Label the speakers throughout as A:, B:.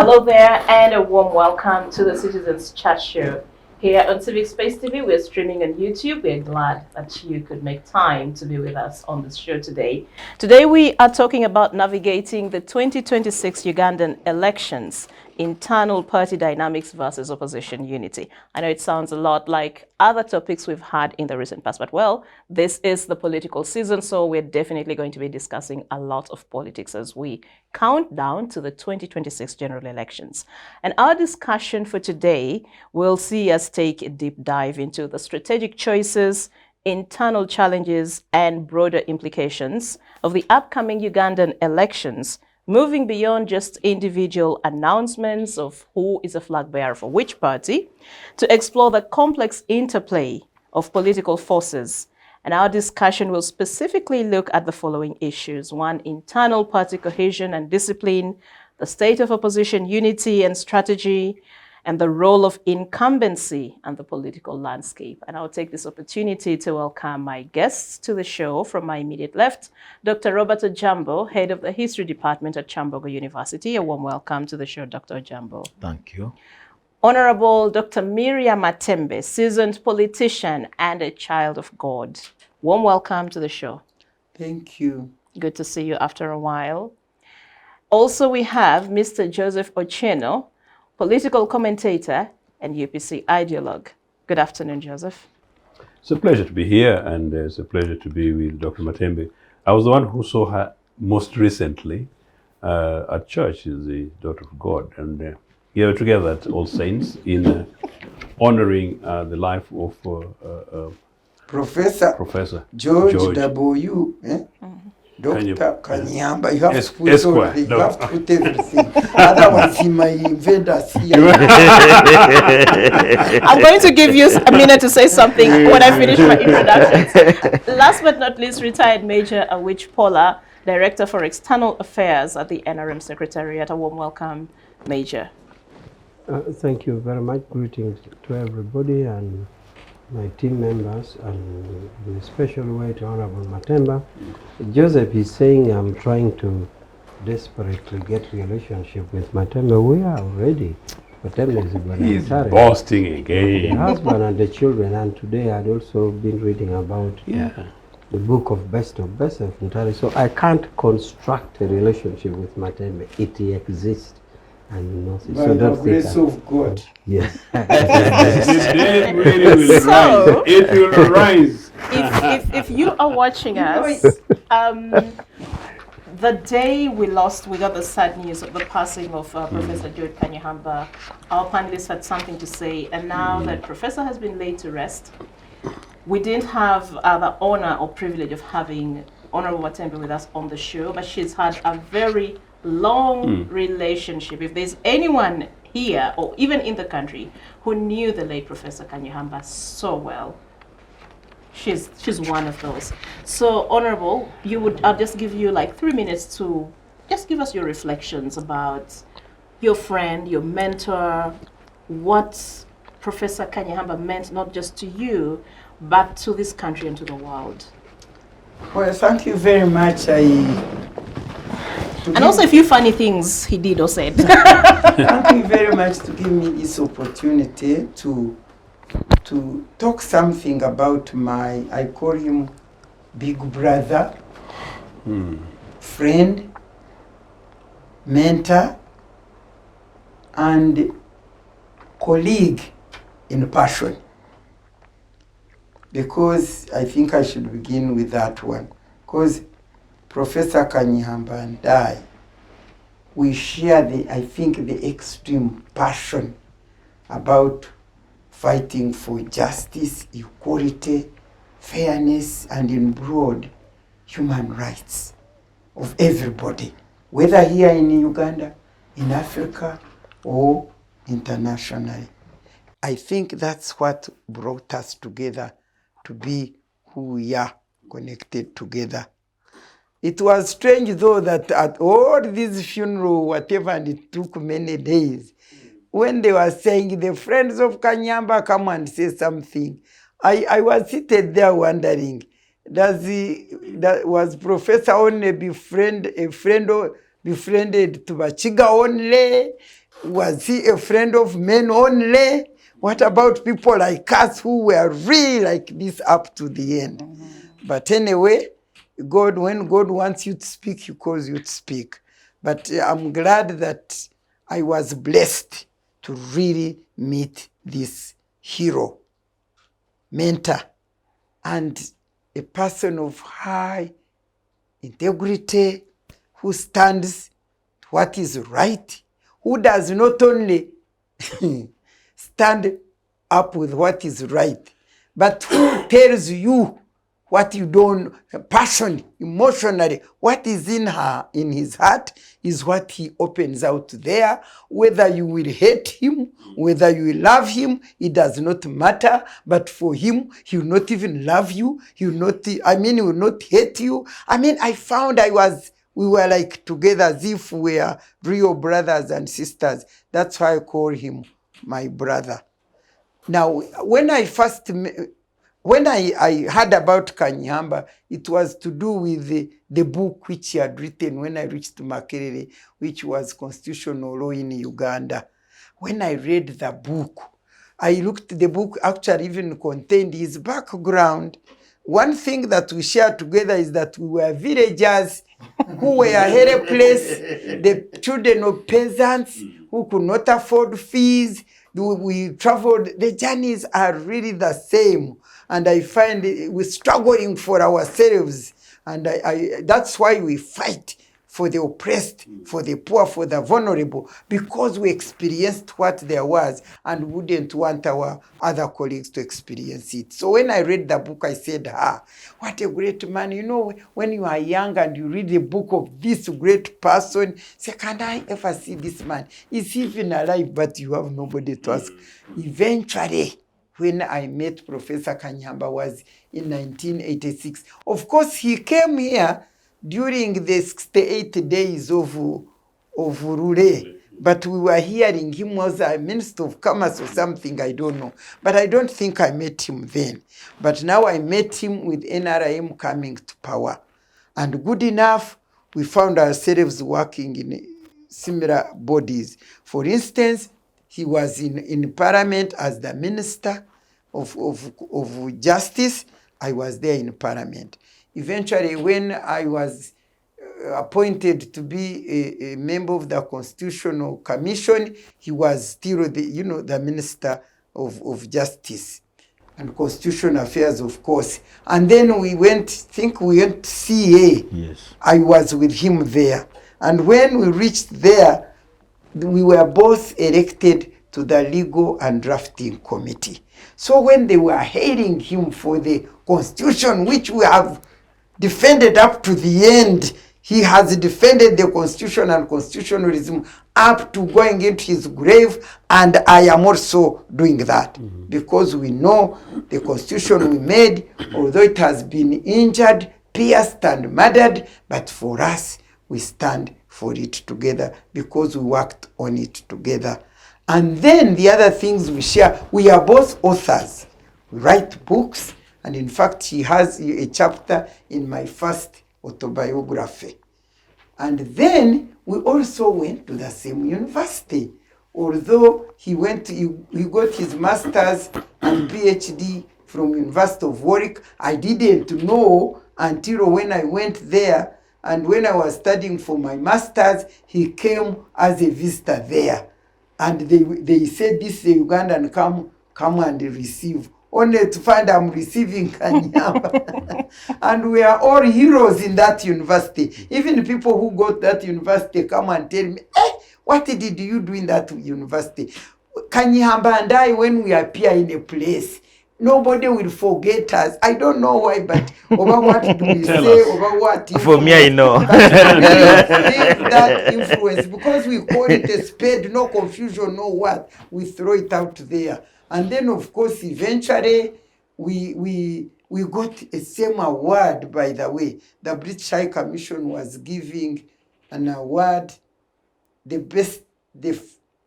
A: Hello there, and a warm welcome to the Citizens Chat Show. Here on Civic Space TV, we're streaming on YouTube. We're glad that you could make time to be with us on this show today. Today, we are talking about navigating the 2026 Ugandan elections, internal party dynamics versus opposition unity. I know it sounds a lot like other topics we've had in the recent past, but well, this is the political season, so we're definitely going to be discussing a lot of politics as we count down to the 2026 general elections. And our discussion for today will see us take a deep dive into the strategic choices, internal challenges, and broader implications of the upcoming Ugandan elections, moving beyond just individual announcements of who is a flag bearer for which party, to explore the complex interplay of political forces. And our discussion will specifically look at the following issues. One, internal party cohesion and discipline, the state of opposition unity and strategy, and the role of incumbency and the political landscape. And I'll take this opportunity to welcome my guests to the show. From my immediate left, Dr. Robert Ojiambo, head of the History Department at Kyambongo University. A warm welcome to the show, Dr. Ojiambo.
B: Thank you.
A: Honorable Dr. Matembe, seasoned politician and a child of God. Warm welcome to the show.
C: Thank you.
A: Good to see you after a while. Also, we have Mr. Joseph Ochieno, political commentator and UPC ideologue. Good afternoon, Joseph.
D: It's a pleasure to be here, and it's a pleasure to be with Dr. Matembe. I was the one who saw her most recently at church. She's the daughter of God, and we were together at All Saints in honoring the life of
C: Professor George W. Dr. Kanyaba, you have to put all you have to put everything. Otherwise, he might invade us here.
A: I'm going to give you a minute to say something when I finish my introductions. Last but not least, retired Major Awich Pollar, Director for External Affairs at the NRM Secretariat. A warm welcome, Major.
E: Thank you very much. Greetings to everybody and my team members, and in a special way to Honorable Matembe. Joseph is saying I'm trying to desperately get relationship with Matembe. We are already. Matembe is a
D: He's boasting again.
E: The husband and the children, and today I'd also been reading about the book of Best of Ntari. So I can't construct a relationship with Matembe. It exists. And
C: by the grace of God.
E: Yes.
D: The day really will rise. It will rise.
A: If you are watching us, the day we got the sad news of the passing of Professor George Kanyaba, our panelists had something to say, and now that Professor has been laid to rest, we didn't have the honor or privilege of having Honorable Matembe with us on the show, but she's had a very long relationship. If there's anyone here or even in the country who knew the late Professor Kanyaba so well, she's one of those. So, Honorable, I'll just give you like 3 minutes to just give us your reflections about your friend, your mentor, what Professor Kanyaba meant not just to you, but to this country and to the world.
C: Well, thank you very much.
A: And also a few funny things he did or said.
C: Thank you very much to give me this opportunity to talk something about I call him big brother, friend, mentor, and colleague in passion. Because I think I should begin with that one. Because Professor Kanyaba and I, we share the extreme passion about fighting for justice, equality, fairness, and in broad human rights of everybody, whether here in Uganda, in Africa, or internationally. I think that's what brought us together to be who we are, connected together. It was strange though that at all these funeral, whatever, and it took many days, when they were saying the friends of Kanyaba come and say something, I was seated there wondering, was Professor only befriended to Bachiga only, Was he a friend of men only? What about people like us who were really like this up to the end? But anyway, when God wants you to speak, he calls you to speak. But I'm glad that I was blessed to really meet this hero, mentor, and a person of high integrity, who stands what is right, who does not only stand up with what is right, but who tells you what you don't, passion, emotionally, what is in his heart is what he opens out there. Whether you will hate him, whether you will love him, it does not matter. But for him, he will not even love you. He will not, he will not hate you. I found we were like together as if we were real brothers and sisters. That's why I call him my brother. Now, when I heard about Kanyaba, it was to do with the book which he had written when I reached Makerere, which was Constitutional Law in Uganda. When I read the book, the book actually even contained his background. One thing that we share together is that we were villagers who were helpless, the children of peasants who could not afford fees. We traveled, the journeys are really the same. And I find we're struggling for ourselves. And that's why we fight for the oppressed, for the poor, for the vulnerable, because we experienced what there was and wouldn't want our other colleagues to experience it. So when I read the book, I said, what a great man. You know, when you are young and you read the book of this great person, say, can I ever see this man? Is he even alive? But you have nobody to ask. Eventually, when I met Professor Kanyaba was in 1986. Of course, he came here during the 68 days of Rure. But we were hearing him was a Minister of Commerce or something, I don't know. But I don't think I met him then. But now I met him with NRM coming to power. And good enough, we found ourselves working in similar bodies. For instance, he was in Parliament as the Minister of Justice. I was there in Parliament. Eventually, when I was appointed to be a member of the Constitutional Commission, he was still the Minister of Justice and Constitutional Affairs, of course. And then we went to CA.
B: Yes.
C: I was with him there. And when we reached there, we were both elected to the Legal and Drafting Committee. So when they were hailing him for the Constitution, which we have defended up to the end, he has defended the Constitution and constitutionalism up to going into his grave, and I am also doing that. Because we know the Constitution we made, although it has been injured, pierced, and murdered, but for us, we stand for it together because we worked on it together. And then the other things we share, we are both authors. We write books, and in fact, he has a chapter in my first autobiography. And then we also went to the same university. Although he got his master's and PhD from University of Warwick, I didn't know until when I went there. And when I was studying for my master's, he came as a visitor there. And they said, this is a Ugandan, come and receive. Only to find I'm receiving Kanyaba. And we are all heroes in that university. Even people who got that university come and tell me, what did you do in that university? Kanyaba and I, when we appear in a place, nobody will forget us. I don't know why, but over what do we say, over what?
B: For me, I know.
C: That influence, because we call it a spade, no confusion, no what. We throw it out there. And then, of course, eventually, we got a same award, by the way. The British High Commission was giving an award, the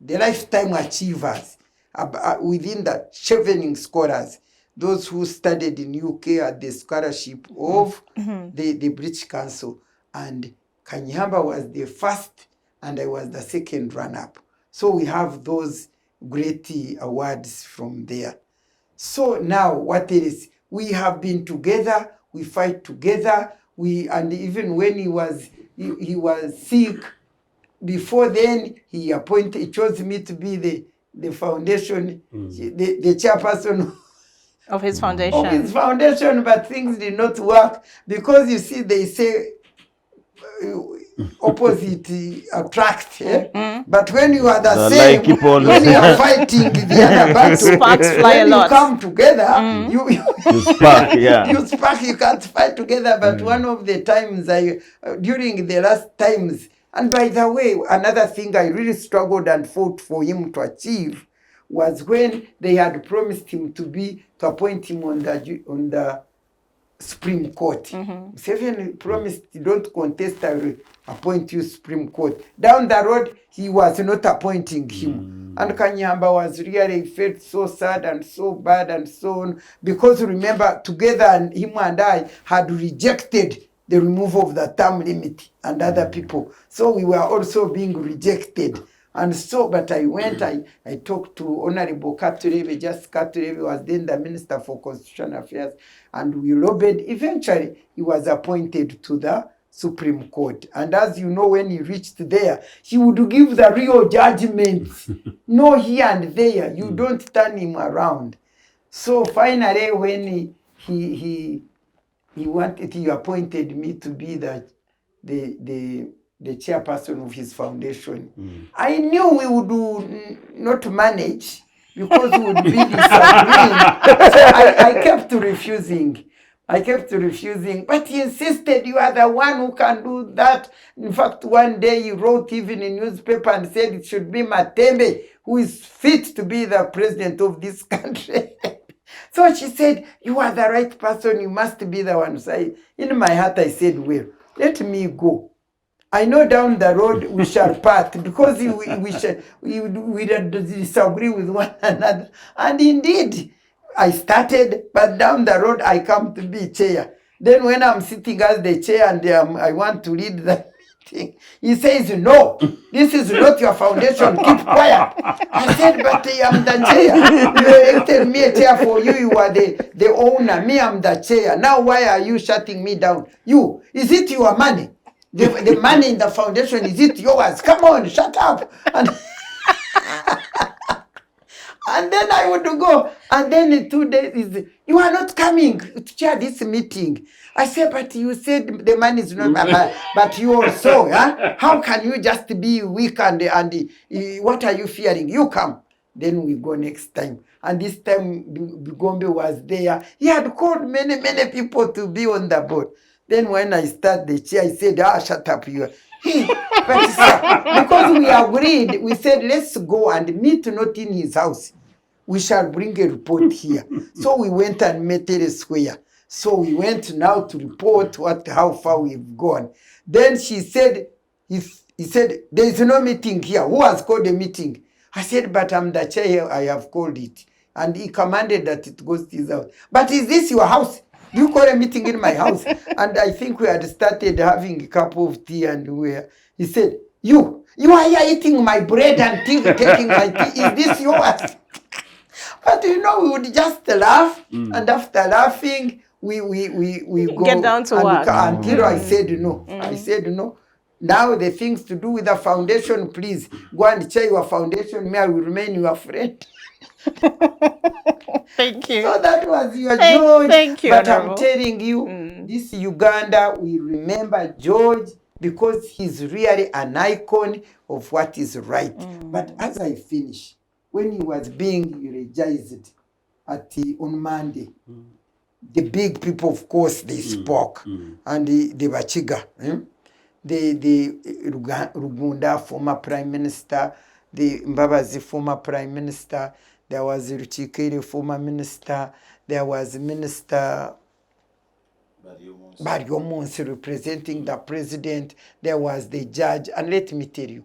C: lifetime achievers within the chevening scholars, those who studied in UK at the scholarship of the British Council. And Kanyaba was the first, and I was the second run-up. So we have those great awards from there. So now what it is, we have been together, we fight together, and even when he was sick, before then he chose me to be the foundation, the chairperson
A: Of his foundation.
C: of his foundation, but things did not work because you see, they say opposite attract, but when you are the same,
B: keep on
C: when you are fighting the other battle,
A: Sparks fly
C: when
A: a lot.
C: you come together,
B: You spark, yeah.
C: you spark, you can't fight together. But one of the times during the last times, and by the way, another thing I really struggled and fought for him to achieve was when they had promised him to appoint him on the Supreme Court. Museveni promised, don't contest, I will appoint you Supreme Court. Down the road, he was not appointing him. And Kanyaba was really felt so sad and so bad and so on. Because remember, together, and him and I had rejected the removal of the term limit and other people. So we were also being rejected. And so, but I went, I talked to Honorable Katurebe. Just Katurebe was then the Minister for Constitutional Affairs, and we lobbied. Eventually, he was appointed to the Supreme Court. And as you know, when he reached there, he would give the real judgments. No here and there. You don't turn him around. So finally, when he appointed me to be the chairperson of his foundation. I knew we would not manage because we would be disagreeing. So I kept refusing. But he insisted, you are the one who can do that. In fact, one day he wrote even in newspaper and said it should be Matembe who is fit to be the president of this country. So she said, you are the right person, you must be the one. So in my heart I said, well, let me go. I know down the road we shall part because we disagree with one another. And indeed, I started, but down the road I come to be chair. Then when I'm sitting as the chair and I want to lead the meeting, he says, no, this is not your foundation, keep quiet. I said, but I am the chair. You elected me a chair for you, you are the owner, me I'm the chair. Now why are you shutting me down? You, is it your money? The money in the foundation, is it yours? Come on, shut up. And then I would go. And then in 2 days, you are not coming to chair this meeting. I said, but you said the money is not, but you also, huh? How can you just be weak and what are you fearing? You come. Then we go next time. And this time, Bigombe was there. He had called many people to be on the board. Then when I start the chair, I said, shut up, you. But sir, because we agreed, we said, let's go and meet not in his house. We shall bring a report here. So we went and met at a square. So we went now to report how far we've gone. Then she said, he said, there is no meeting here. Who has called a meeting? I said, but I'm the chair, I have called it. And he commanded that it goes to his house. But is this your house? You call a meeting in my house? And I think we had started having a cup of tea and he said, you are here eating my bread and taking my tea. Is this yours? But we would just laugh. And after laughing, we go.
A: Get down to work.
C: Until I said no. I said no. Now the things to do with the foundation, please go and chair your foundation. Me, I will remain your friend.
A: Thank you.
C: So that was your George.
A: Thank you,
C: But
A: Honorable.
C: I'm telling you, this Uganda, we remember George because he's really an icon of what is right. But as I finish, when he was being eulogized on Monday, the big people, of course, they spoke. And the Bachiga, the Rugunda, former prime minister, the Mbabazi, former prime minister, there was Ruchikere, former minister, there was Minister Baryomonsi representing the president, there was the judge, and let me tell you,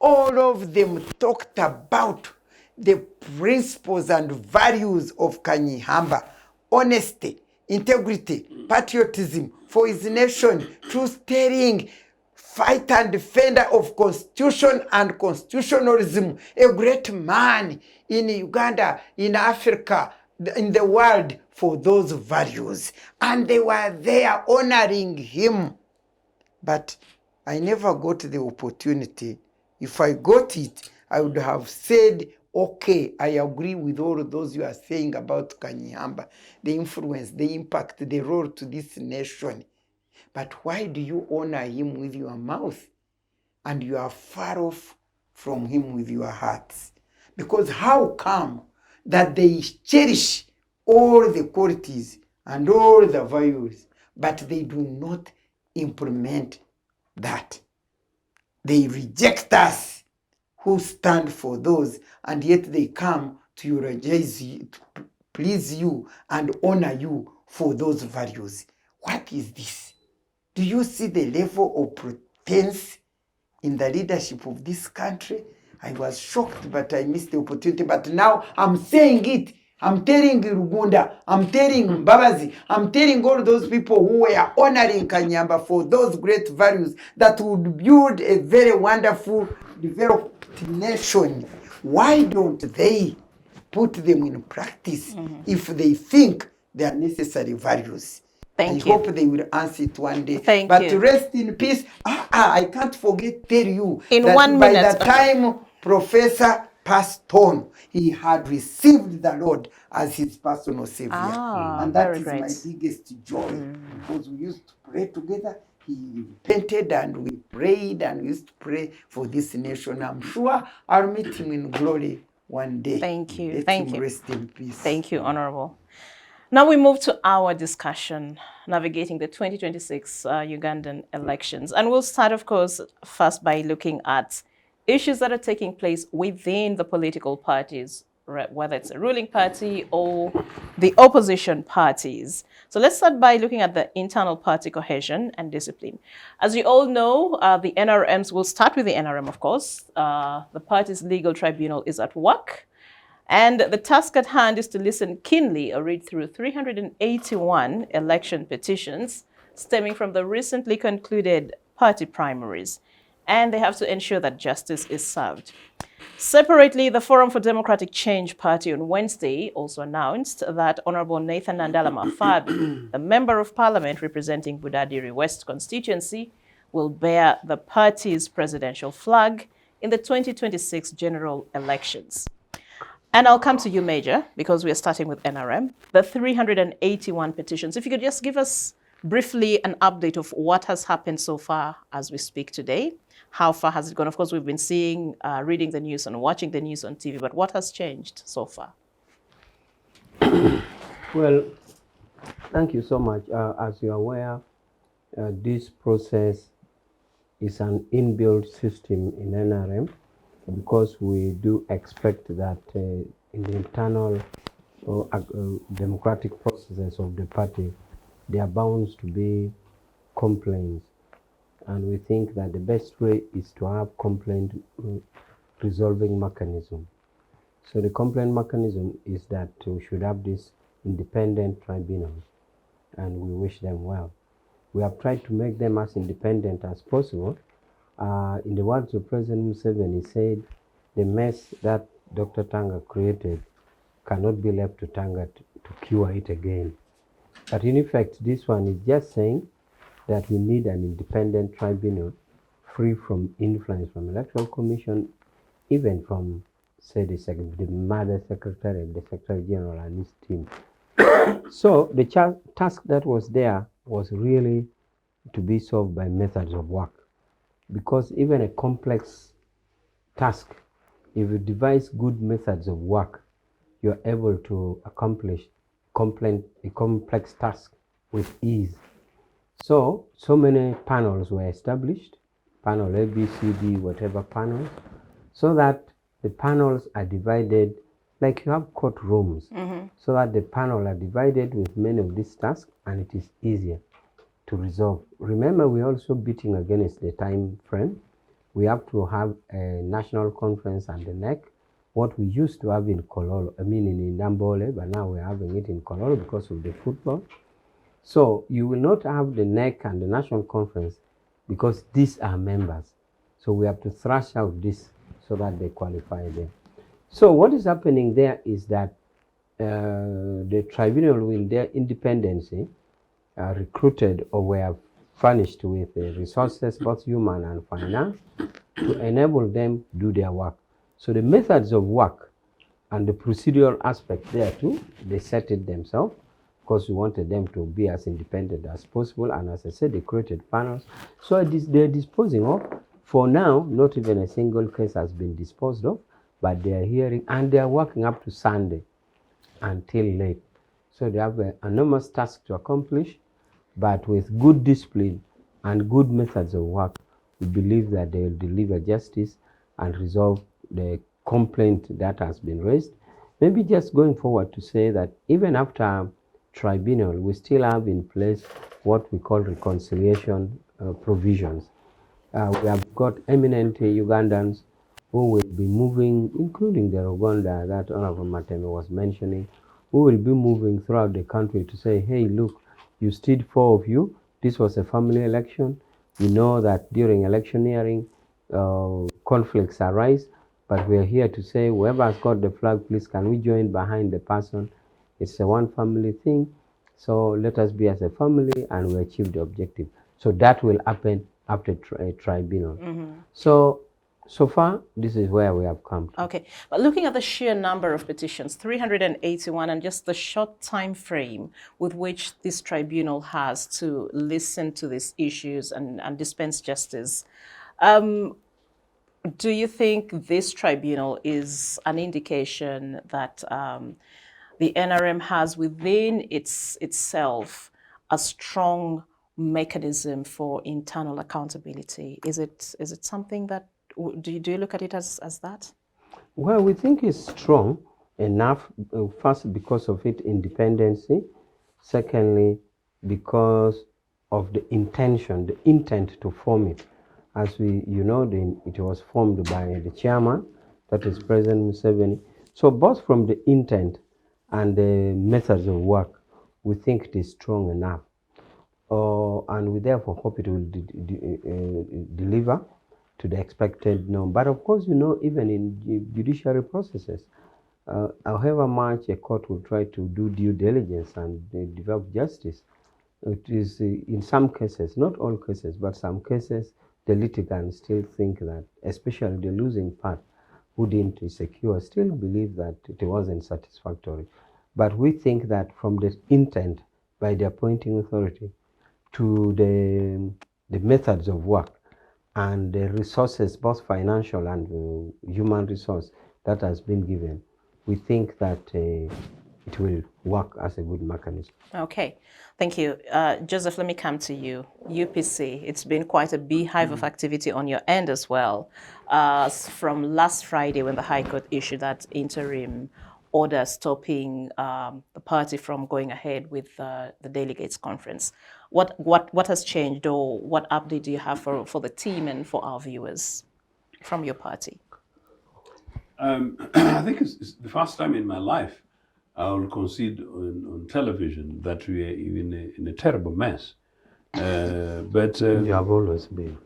C: all of them talked about the principles and values of Kanyihamba: honesty, integrity, patriotism for his nation, truth-telling, fighter and defender of constitution and constitutionalism, a great man in Uganda, in Africa, in the world for those values. And they were there honoring him. But I never got the opportunity. If I got it, I would have said, okay, I agree with all of those you are saying about Kanyaba, the influence, the impact, the role to this nation. But why do you honor him with your mouth and you are far off from him with your hearts? Because how come that they cherish all the qualities and all the values, but they do not implement that? They reject us who stand for those, and yet they come to eulogize you, to please you and honor you for those values. What is this? Do you see the level of pretense in the leadership of this country? I was shocked, but I missed the opportunity. But now I'm saying it. I'm telling Rugunda, I'm telling Mbabazi, I'm telling all those people who were honoring Kanyaba for those great values that would build a very wonderful, developed nation. Why don't they put them in practice if they think they are necessary values?
A: Thank
C: I
A: you.
C: hope they will answer it one day.
A: Thank
C: but
A: you.
C: Rest in peace. I can't forget tell you
A: In
C: that
A: 1
C: by
A: minute.
C: the time Professor passed on, he had received the Lord as his personal savior. And that
A: Very
C: is
A: great.
C: my biggest joy. Because we used to pray together. He repented and we prayed and we used to pray for this nation. I'm sure I'll meet him in glory one day.
A: Thank you.
C: Let
A: Thank
C: him
A: you.
C: rest in peace.
A: Thank you, Honorable. Now we move to our discussion, navigating the 2026 Ugandan elections. And we'll start, of course, first by looking at issues that are taking place within the political parties, whether it's a ruling party or the opposition parties. So let's start by looking at the internal party cohesion and discipline. As you all know, the NRMs, will start with the NRM, of course. The party's legal tribunal is at work. And the task at hand is to listen keenly or read through 381 election petitions stemming from the recently concluded party primaries. And they have to ensure that justice is served. Separately, the Forum for Democratic Change Party on Wednesday also announced that Honorable Nathan Nandalama Fabi, the Member of Parliament representing Budadiri West constituency, will bear the party's presidential flag in the 2026 general elections. And I'll come to you, Major, because we're starting with NRM. The 381 petitions. If you could just give us briefly an update of what has happened so far as we speak today. How far has it gone? Of course, we've been seeing, reading the news and watching the news on TV, but what has changed so far?
E: Well, thank you so much. As you're aware, this process is an inbuilt system in NRM, because we do expect that in the internal democratic processes of the party, there are bound to be complaints. And we think that the best way is to have complaint resolving mechanism. So the complaint mechanism is that we should have this independent tribunal, and we wish them well. We have tried to make them as independent as possible. In the words of President Museveni, he said, the mess that Dr. Tanga created cannot be left to Tanga to cure it again. But in effect, this one is just saying that we need an independent tribunal free from influence from Electoral Commission, even from, say, the mother Secretariat, the Secretary General and his team. So the task that was there was really to be solved by methods of work. Because even a complex task, if you devise good methods of work, you're able to accomplish a complex task with ease. So many panels were established, panel A, B, C, D, whatever panels, so that the panels are divided like you have courtrooms, so that the panel are divided with many of these tasks, and it is easier to resolve. Remember, we're also beating against the time frame. We have to have a national conference and the NEC, what we used to have in Kololo, in Ndambole, but now we're having it in Kololo because of the football. So you will not have the NEC and the national conference because these are members. So we have to thrash out this so that they qualify there. So what is happening there is that the tribunal, in their independence, are recruited or were furnished with resources, both human and finance, to enable them to do their work. So the methods of work and the procedural aspect there too, they set it themselves, because we wanted them to be as independent as possible. And as I said, they created panels. So they're disposing of, for now, not even a single case has been disposed of, but they are hearing, and they are working up to Sunday until late. So they have an enormous task to accomplish, but with good discipline and good methods of work, we believe that they will deliver justice and resolve the complaint that has been raised. Maybe just going forward to say that even after tribunal, we still have in place what we call reconciliation provisions. We have got eminent Ugandans who will be moving, including the Rwanda that Honorable Matembe was mentioning, who will be moving throughout the country to say, hey, look, you stood 4 of you. This was a family election. We know that during electioneering, conflicts arise, but we are here to say, whoever has got the flag, please, can we join behind the person? It's a one family thing. So let us be as a family and we achieve the objective. So that will happen after a tribunal. So far, this is where we have come to.
A: Okay, but looking at the sheer number of petitions, 381, and just the short time frame with which this tribunal has to listen to these issues and dispense justice, do you think this tribunal is an indication that the NRM has within itself a strong mechanism for internal accountability? Is it something that, do you look at it as that?
E: Well, we think it's strong enough, first because of its independency, secondly because of the intention, the intent to form it. As it was formed by the chairman, that is President Museveni. So both from the intent and the methods of work, we think it is strong enough. And we therefore hope it will deliver to the expected norm. But of course, even in judiciary processes, however much a court will try to do due diligence and develop justice, it is in some cases, not all cases, but some cases, the litigants still think that, especially the losing part, who didn't secure, still believe that it wasn't satisfactory. But we think that from the intent by the appointing authority to the methods of work and the resources, both financial and human resource that has been given, we think that it will work as a good mechanism.
A: Okay, thank you. Joseph, let me come to you. UPC, it's been quite a beehive of activity on your end as well. From last Friday when the High Court issued that interim order stopping the party from going ahead with the delegates conference. What has changed, or what update do you have for the team and for our viewers from your party?
D: I think it's the first time in my life I will concede on television that we are in a terrible mess. But
E: you have always been.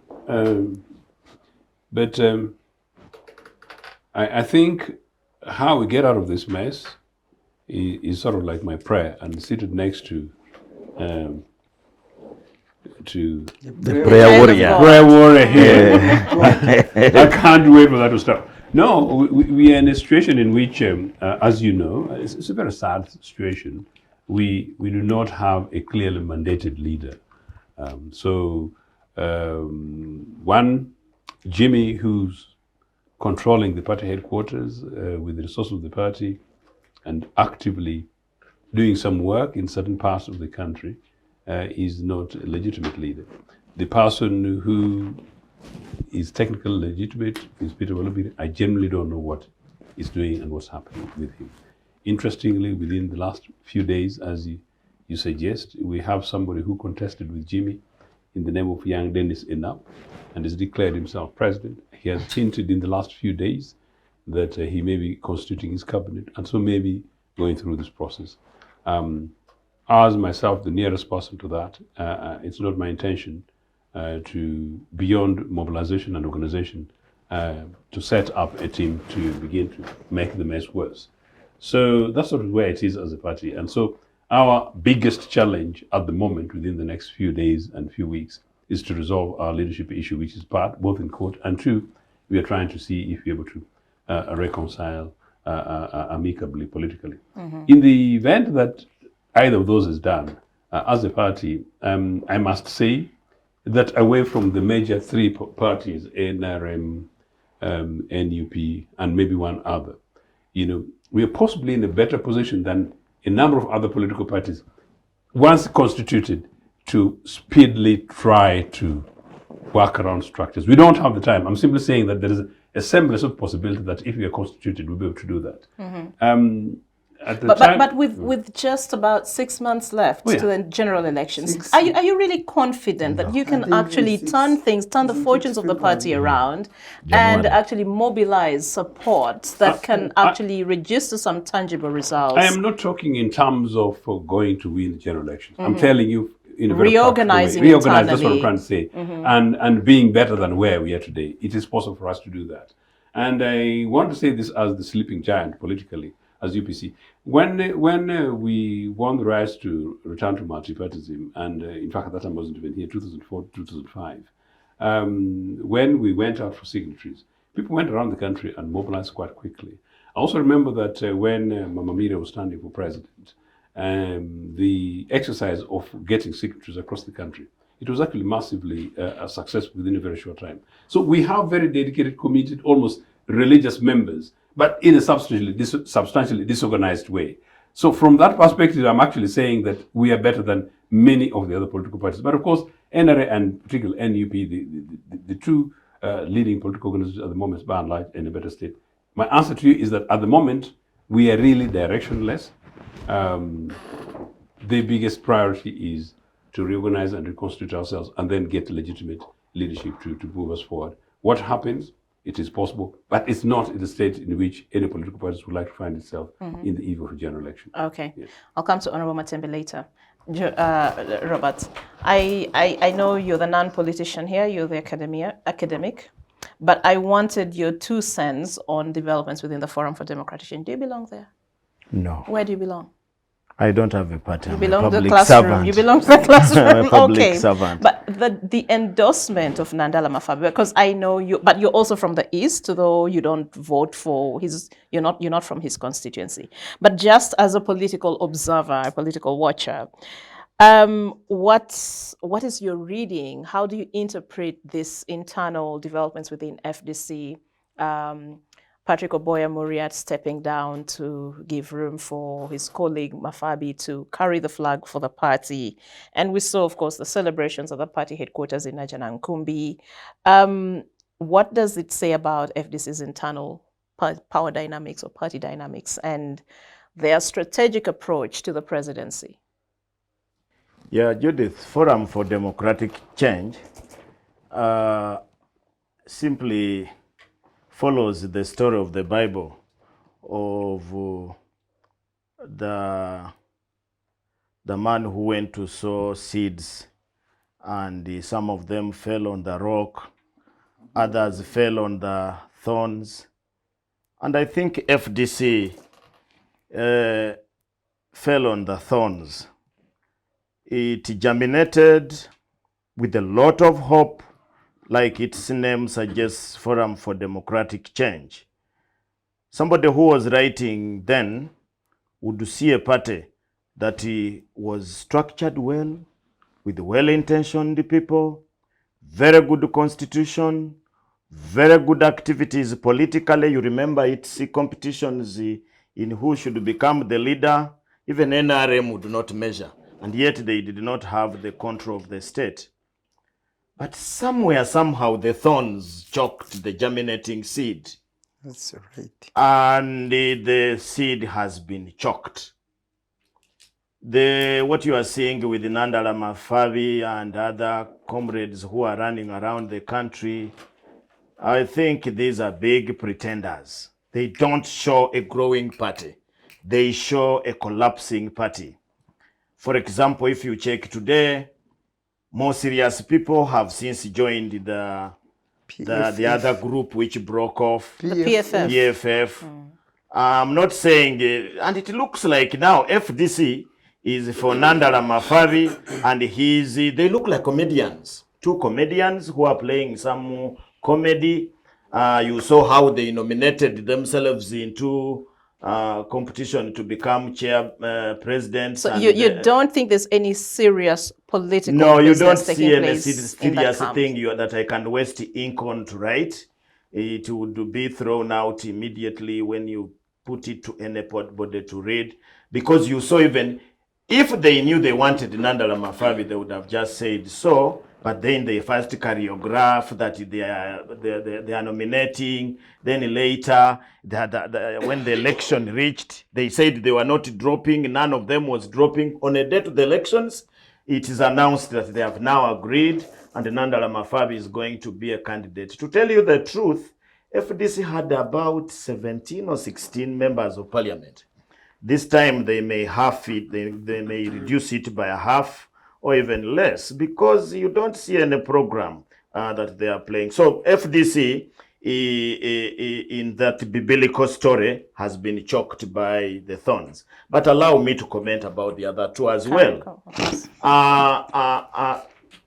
D: I think how we get out of this mess is sort of like my prayer, and seated next to
B: the prayer warrior.
D: Prayer warrior here. I can't wait for that to start. No, we are in a situation in which, as you know, it's a very sad situation. We do not have a clearly mandated leader. One, Jimmy, who's controlling the party headquarters with the resources of the party and actively doing some work in certain parts of the country, is not a legitimate leader. The person who is technically legitimate is Peter Walubi. I generally don't know what he's doing and what's happening with him. Interestingly, within the last few days, as you suggest, we have somebody who contested with Jimmy in the name of young Dennis Enap and has declared himself president. He has hinted in the last few days that he may be constituting his cabinet, and so maybe going through this process. As myself, the nearest person to that, it's not my intention to beyond mobilization and organization to set up a team to begin to make the mess worse. So that's sort of where it is as a party. And so our biggest challenge at the moment within the next few days and few weeks is to resolve our leadership issue, which is part both in court, and two, we are trying to see if we're able to reconcile amicably, politically. In the event that either of those is done, as a party, I must say that away from the major three parties, NRM, NUP, and maybe one other, we are possibly in a better position than a number of other political parties, once constituted, to speedily try to work around structures. We don't have the time. I'm simply saying that there is a semblance of possibility that if we are constituted, we'll be able to do that.
A: But with just about 6 months left to the general elections, are you really confident that you can actually turn the fortunes of the party around and actually mobilize support that can actually register some tangible results?
D: I am not talking in terms of going to win the general elections. I'm telling you in a very
A: reorganizing
D: way. Reorganize, that's what I'm trying to say. And being better than where we are today. It is possible for us to do that. And I want to say this as the sleeping giant politically, as UPC. When we won the right to return to multipartyism, and in fact at that time I wasn't even here, 2004 to 2005, when we went out for signatories, people went around the country and mobilized quite quickly. I also remember that when Mama Mira was standing for president, the exercise of getting signatories across the country, it was actually massively a success within a very short time. So we have very dedicated, committed, almost religious members, but in a substantially disorganized way. So from that perspective, I'm actually saying that we are better than many of the other political parties. But of course, NRA and particularly NUP, the two leading political organizations at the moment, by and large, in a better state. My answer to you is that at the moment, we are really directionless. The biggest priority is to reorganize and reconstitute ourselves and then get legitimate leadership to move us forward. What happens? It is possible, but it's not in the state in which any political party would like to find itself in the eve of a general election.
A: Okay.
D: Yes.
A: I'll come to Honorable Matembe later. Robert, I know you're the non-politician here, you're the academic, but I wanted your 2 cents on developments within the Forum for Democratic Change. Do you belong there?
B: No.
A: Where do you belong?
B: I don't have a party.
A: You
B: I'm
A: belong
B: a
A: to the
B: public
A: classroom.
B: servant.
A: You belong to the classroom.
B: I'm a public
A: Okay.
B: servant.
A: But the endorsement of Nandala Mafabi, because I know you, but you're also from the East, though you don't vote for his. You're not from his constituency. But just as a political observer, a political watcher, what is your reading? How do you interpret this internal developments within FDC? Patrick Oboya Muriat stepping down to give room for his colleague Mafabi to carry the flag for the party. And we saw, of course, the celebrations of the party headquarters in Najana Nkumbi. What does it say about FDC's internal power dynamics or party dynamics and their strategic approach to the presidency?
B: Yeah, Judith, Forum for Democratic Change simply follows the story of the Bible of the man who went to sow seeds, and some of them fell on the rock, others fell on the thorns. And I think FDC fell on the thorns. It germinated with a lot of hope, like its name suggests, Forum for Democratic Change. Somebody who was writing then would see a party that was structured well, with well-intentioned people, very good constitution, very good activities politically. You remember its competitions in who should become the leader. Even NRM would not measure, and yet they did not have the control of the state. But somewhere, somehow, the thorns choked the germinating seed.
C: That's right.
B: And the seed has been choked. What you are seeing with Nandala Mafabi and other comrades who are running around the country, I think these are big pretenders. They don't show a growing party. They show a collapsing party. For example, if you check today, more serious people have since joined the other group which broke off,
A: The PFF.
B: PFF. I'm not saying, and it looks like now FDC is for Nandala Mafari, and they look like comedians. Two comedians who are playing some comedy. You saw how they nominated themselves into competition to become presidents.
A: So you don't think there's any serious political
B: no, you don't
A: business
B: see
A: taking
B: any
A: place in that
B: serious
A: camp?
B: thing that I can waste ink on to write. It would be thrown out immediately when you put it to any body to read, because you saw, even if they knew they wanted Nandala Mafabi, they would have just said so. But then they first choreograph that they are nominating. Then later, when the election reached, they said they were not dropping. None of them was dropping. On a day to the elections, it is announced that they have now agreed, and Nandala Mafabi is going to be a candidate. To tell you the truth, FDC had about 17 or 16 members of parliament. This time they may half it, they may reduce it by a half or even less, because you don't see any program that they are playing. So FDC, in that biblical story, has been choked by the thorns. But allow me to comment about the other two as well.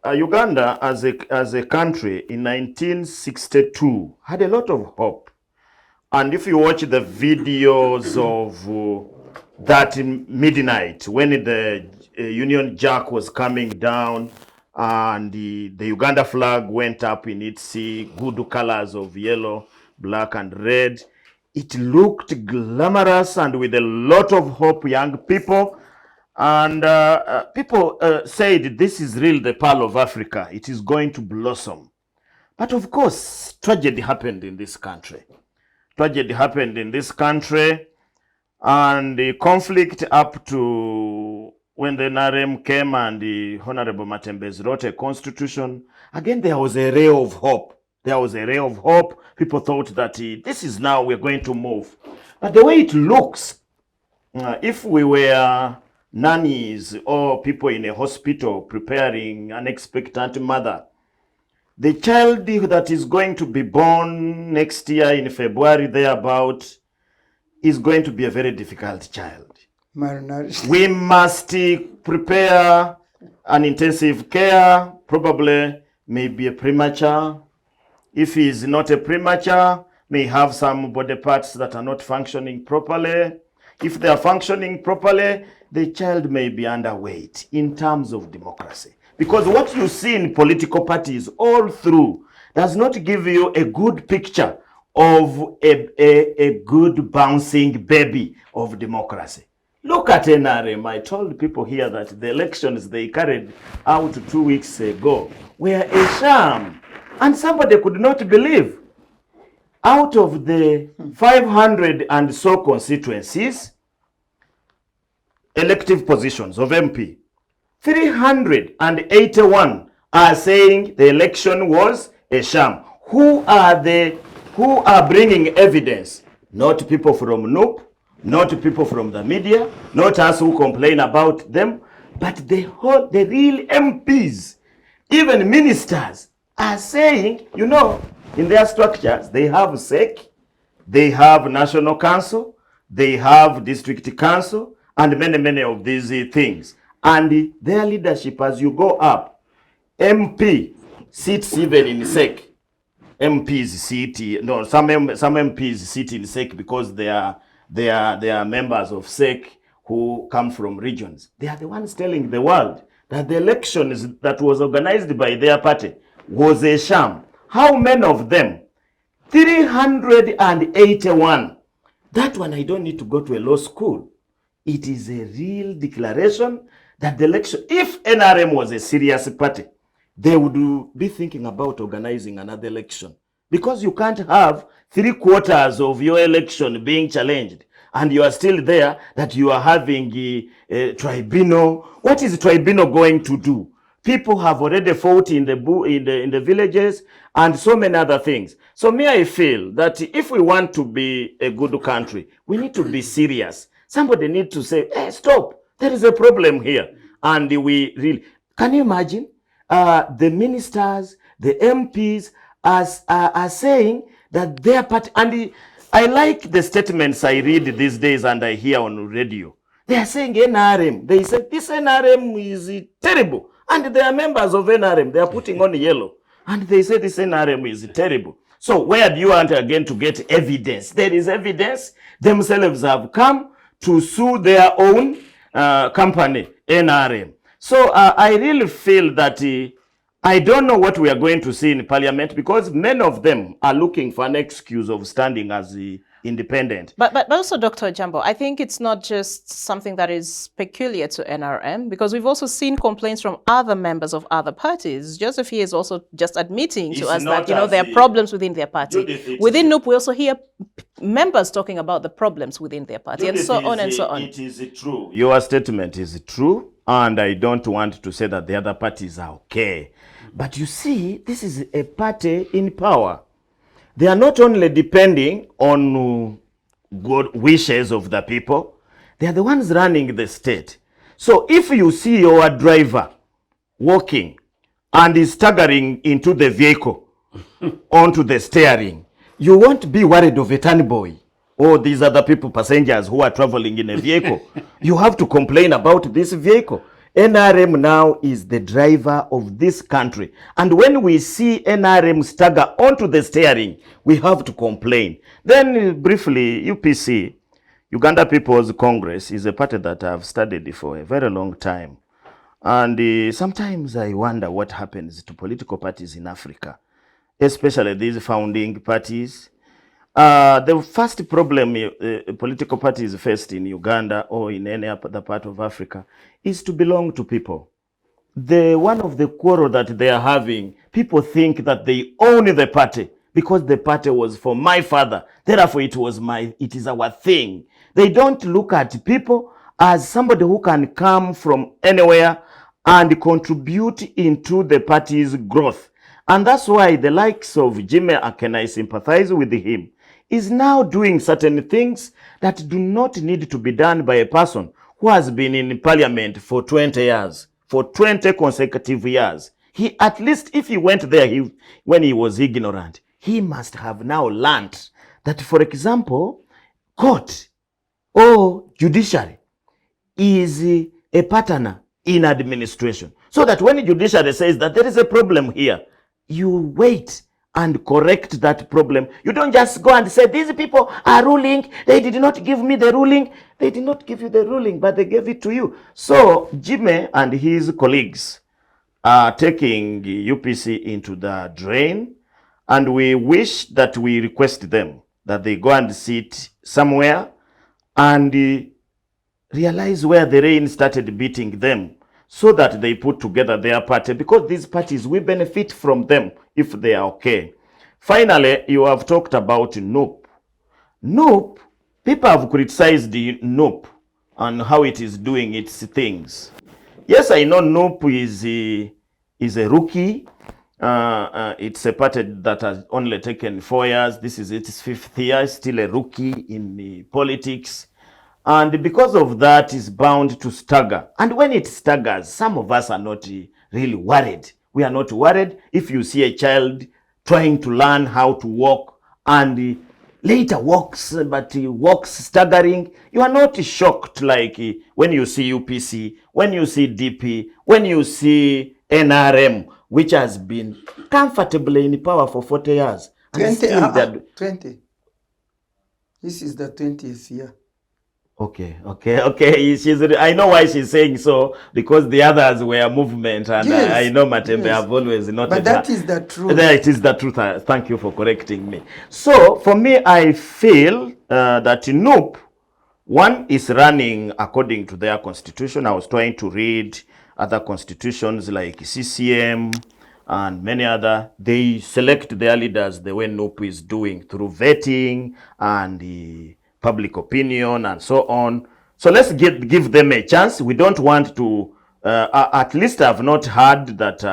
B: Uganda as a country in 1962 had a lot of hope. And if you watch the videos of that midnight when the Union Jack was coming down and the Uganda flag went up in its good colors of yellow, black and red, it looked glamorous and with a lot of hope, young people. And people said, this is really the pearl of Africa. It is going to blossom. But of course, tragedy happened in this country. Tragedy happened in this country, and the conflict up to when the NRM came and the Honorable Matembe wrote a constitution. Again, there was a ray of hope. There was a ray of hope. People thought that this is now we're going to move. But the way it looks, if we were nannies or people in a hospital preparing an expectant mother, the child that is going to be born next year in February thereabout is going to be a very difficult child.
C: Malnourished.
B: We must prepare an intensive care, probably maybe a premature. If he is not a premature, may have some body parts that are not functioning properly. If they are functioning properly, the child may be underweight in terms of democracy. Because what you see in political parties all through does not give you a good picture of a good bouncing baby of democracy. Look at NRM. I told people here that the elections they carried out 2 weeks ago were a sham. And somebody could not believe. Out of the 500 and so constituencies, elective positions of MP, 381 are saying the election was a sham. Who are bringing evidence? Not people from NUP, not people from the media, not us who complain about them, but the real MPs, even ministers, are saying, you know, in their structures, they have SEC, they have National Council, they have District Council, and many of these things. And their leadership, as you go up, MP sits even in SEC. MPs sit, no, some MPs sit in SEC because they are members of SEC who come from regions. They are the ones telling the world that the elections that was organized by their party was a sham. How many of them? 381. That one I don't need to go to a law school. It is a real declaration that the election, if NRM was a serious party, they would be thinking about organizing another election. Because you can't have 3/4 of your election being challenged and you are still there, that you are having a tribunal. What is the tribunal going to do? People have already fought in the villages and so many other things. So I feel that if we want to be a good country, we need to be serious. Somebody needs to say, hey, stop, there is a problem here. And we really, can you imagine? the ministers, the MPs are saying that their party, and I like the statements I read these days and I hear on radio. They are saying NRM. They said this NRM is terrible. And they are members of NRM. They are putting on yellow. And they say this NRM is terrible. So where do you want again to get evidence? There is evidence. Themselves have come to sue their own company, NRM. So I really feel that I don't know what we are going to see in Parliament, because many of them are looking for an excuse of standing as independent.
A: But also, Dr. Ojiambo, I think it's not just something that is peculiar to NRM, because we've also seen complaints from other members of other parties. Joseph here is also just admitting to us that, there are problems within their party.
B: Judith,
A: within NUP, we also hear members talking about the problems within their party,
B: Judith,
A: and so on and so on.
B: It is true. Your statement is true, and I don't want to say that the other parties are okay. But you see, this is a party in power. They are not only depending on good wishes of the people, they are the ones running the state. So if you see your driver walking and is staggering into the vehicle onto the steering, you won't be worried of a turn boy or these other people, passengers who are traveling in a vehicle. You have to complain about this vehicle. NRM now is the driver of this country. And when we see NRM stagger onto the steering, we have to complain. Then briefly, UPC, Uganda People's Congress, is a party that I've studied for a very long time. And sometimes I wonder what happens to political parties in Africa, especially these founding parties. The first problem political parties faced in Uganda or in any other part of Africa is to belong to people. One of the quarrel that they are having, people think that they own the party because the party was for my father. Therefore, it is our thing. They don't look at people as somebody who can come from anywhere and contribute into the party's growth. And that's why the likes of Jimmy Aken, I sympathize with him, is now doing certain things that do not need to be done by a person who has been in parliament for 20 years, for 20 consecutive years. He, at least if he went there when he was ignorant, he must have now learned that, for example, court or judiciary is a partner in administration. So that when judiciary says that there is a problem here, you wait and correct that problem. You don't just go and say, these people are ruling. They did not give me the ruling. They did not give you the ruling, but they gave it to you. So Jimmy and his colleagues are taking UPC into the drain. And we wish that we request them that they go and sit somewhere and realize where the rain started beating them, so that they put together their party, because these parties, we benefit from them if they are okay. Finally, you have talked about NUP. NUP, people have criticized the NUP and how it is doing its things. Yes, I know NUP is a rookie. It's a party that has only taken 4 years. This is its 5th year, still a rookie in politics. And because of that, is bound to stagger. And when it staggers, some of us are not really worried. We are not worried if you see a child trying to learn how to walk and later walks, but he walks staggering. You are not shocked like when you see UPC, when you see DP, when you see NRM, which has been comfortably in power for 40 years.
C: 20. This is the 20th year.
B: Okay. I know why she's saying so, because the others were movement, and yes, I know Matembe have always noted.
C: But that is the truth.
B: It is the truth. Thank you for correcting me. So for me, I feel that NUP, one, is running according to their constitution. I was trying to read other constitutions like CCM and many other. They select their leaders the way NUP is doing, through vetting and public opinion and so on. So let's give them a chance. We don't want to, at least I've not heard that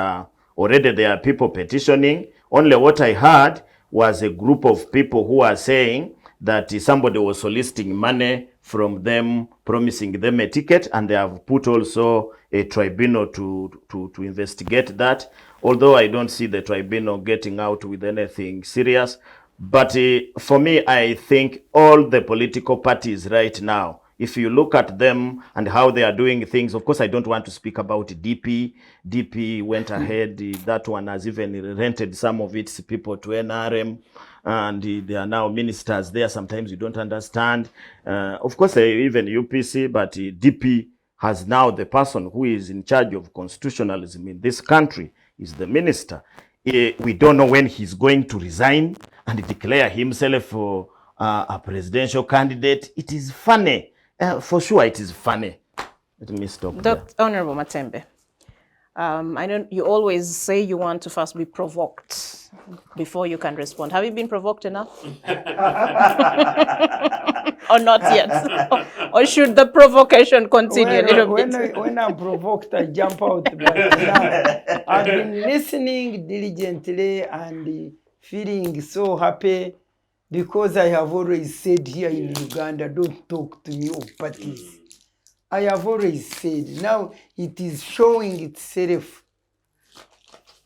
B: already there are people petitioning. Only what I heard was a group of people who are saying that somebody was soliciting money from them promising them a ticket, and they have put also a tribunal to investigate that. Although I don't see the tribunal getting out with anything serious. But for me, I think all the political parties right now, if you look at them and how they are doing things, of course, I don't want to speak about DP. DP went ahead. That one has even rented some of its people to NRM. And they are now ministers there. Sometimes you don't understand. Of course, even UPC, but DP has now the person who is in charge of constitutionalism in this country is the minister. We don't know when he's going to resign and declare himself a presidential candidate. It is funny. For sure, it is funny. Let me stop there.
A: Honorable Matembe, I know you always say you want to first be provoked before you can respond. Have you been provoked enough? Or not yet? Or should the provocation continue a little bit?
C: When I'm provoked, I jump out. But now, I've been listening diligently and feeling so happy because I have always said here in Uganda, don't talk to me of parties. I have always said, now it is showing itself.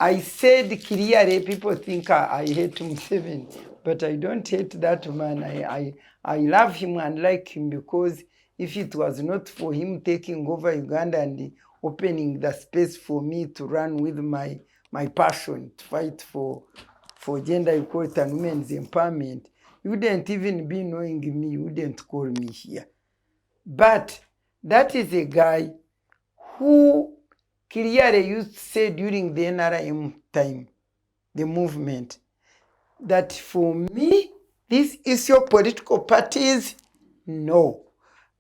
C: I said clearly, people think I hate Museveni, but I don't hate that man. I love him and like him because if it was not for him taking over Uganda and opening the space for me to run with my passion, to fight for gender equality and women's empowerment, you wouldn't even be knowing me, you wouldn't call me here. But that is a guy who clearly used to say during the NRM time, the movement, that for me, this issue of political parties, no.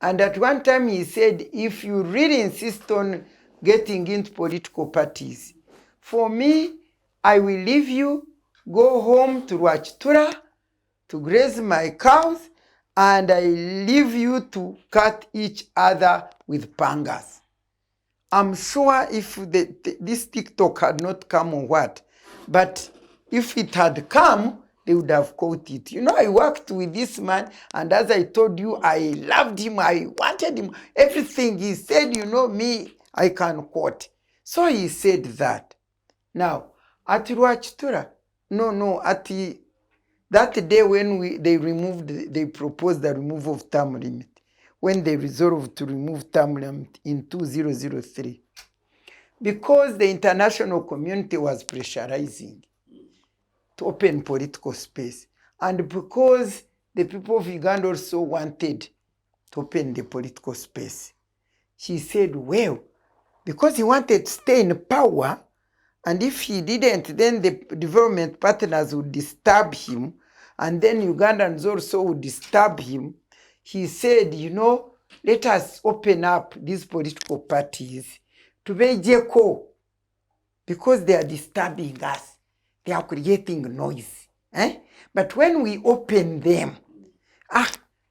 C: And at one time he said, if you really insist on getting into political parties, for me, I will leave you, go home to Rwachitura, to graze my cows, and I leave you to cut each other with pangas. I'm sure if this TikTok had not come or what, but if it had come, they would have caught it. You know, I worked with this man, and as I told you, I loved him, I wanted him, everything he said, you know me, I can quote. So he said that. Now, at Rwachitura, at that day when they proposed the removal of term limit, when they resolved to remove term limit in 2003, because the international community was pressurizing to open political space, and because the people of Uganda also wanted to open the political space, she said, well, because he wanted to stay in power, and if he didn't, then the development partners would disturb him, and then Ugandans also would disturb him. He said, you know, let us open up these political parties to Bejeko, because they are disturbing us. They are creating noise. But when we open them,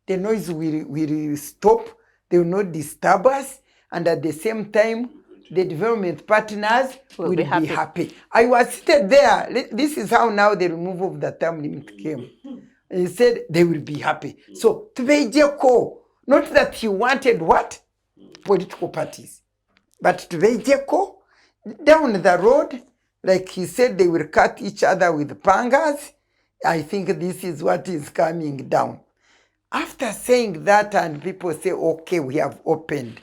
C: the noise will stop, they will not disturb us, and at the same time, the development partners will be happy. I was seated there. This is how now the removal of the term limit came. He said they will be happy. So, Tubejeko, not that he wanted what? Political parties. But Tubejeko, down the road, like he said, they will cut each other with pangas. I think this is what is coming down. After saying that, and people say, okay, we have opened,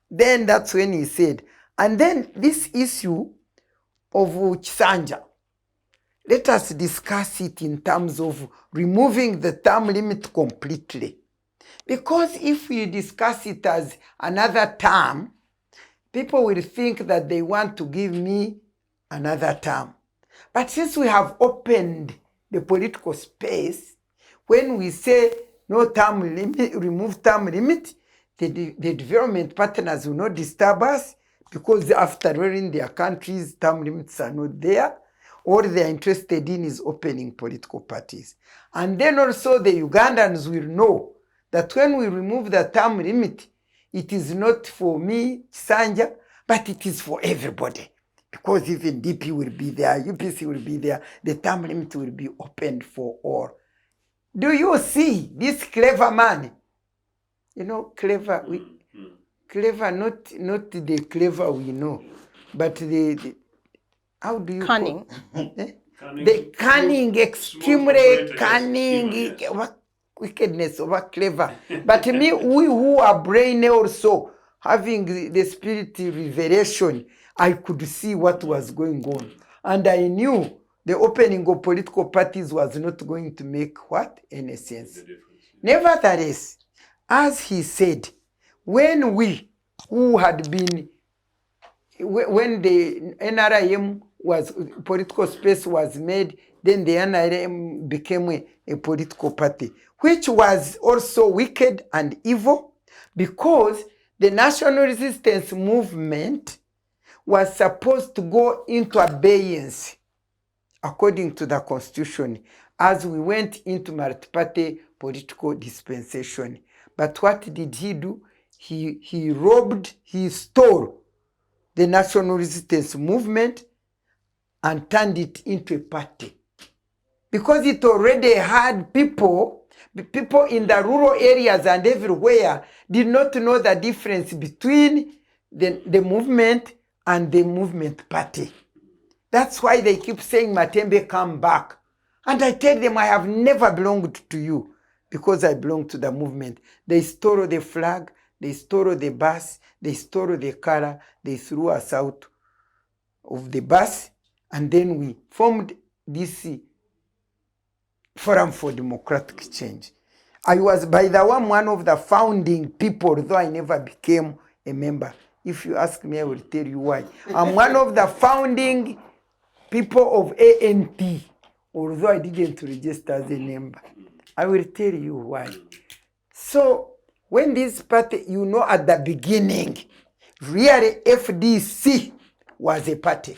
C: then that's when he said, and then this issue of Chisanja, let us discuss it in terms of removing the term limit completely. Because if we discuss it as another term, people will think that they want to give me another term. But since we have opened the political space, when we say no term limit, remove term limit, the development partners will not disturb us, because after running their countries, term limits are not there. All they are interested in is opening political parties. And then also the Ugandans will know that when we remove the term limit, it is not for me, Sanja, but it is for everybody. Because even DP will be there, UPC will be there, the term limit will be opened for all. Do you see this clever man? clever. Clever, not the clever we know, but the how do you
A: Cunning.
C: the cunning, extremely cunning, wickedness over clever. But me, we who are brain also having the spirit revelation, I could see what was going on, and I knew the opening of political parties was not going to make any sense. Nevertheless, as he said, when we who had been, when the NRM was, political space was made, then the NRM became a political party, which was also wicked and evil, because the national resistance movement was supposed to go into abeyance according to the constitution as we went into multi-party political dispensation. But what did he do? He robbed, he stole the national resistance movement and turned it into a party. Because it already had people in the rural areas and everywhere did not know the difference between the movement and the movement party. That's why they keep saying, Matembe, come back. And I tell them, I have never belonged to you, because I belong to the movement. They stole the flag, they stole the bus, they stole the color, they threw us out of the bus, and then we formed this Forum for Democratic Change. I was, by the way, one of the founding people, though I never became a member. If you ask me, I will tell you why. I'm one of the founding people of ANT, although I didn't register as a member. I will tell you why. So, when this party, at the beginning, really FDC was a party.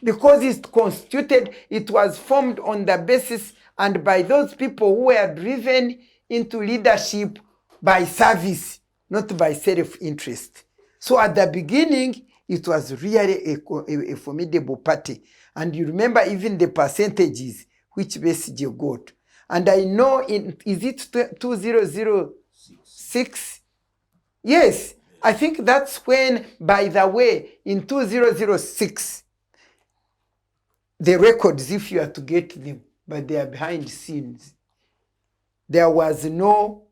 C: Because it's constituted, it was formed on the basis and by those people who were driven into leadership by service, not by self-interest. So at the beginning, it was really a formidable party. And you remember even the percentages which BCG got. And I know, is it 2006? Yes, I think that's when, by the way, in 2006, the records, if you are to get them, but they are behind scenes, there was no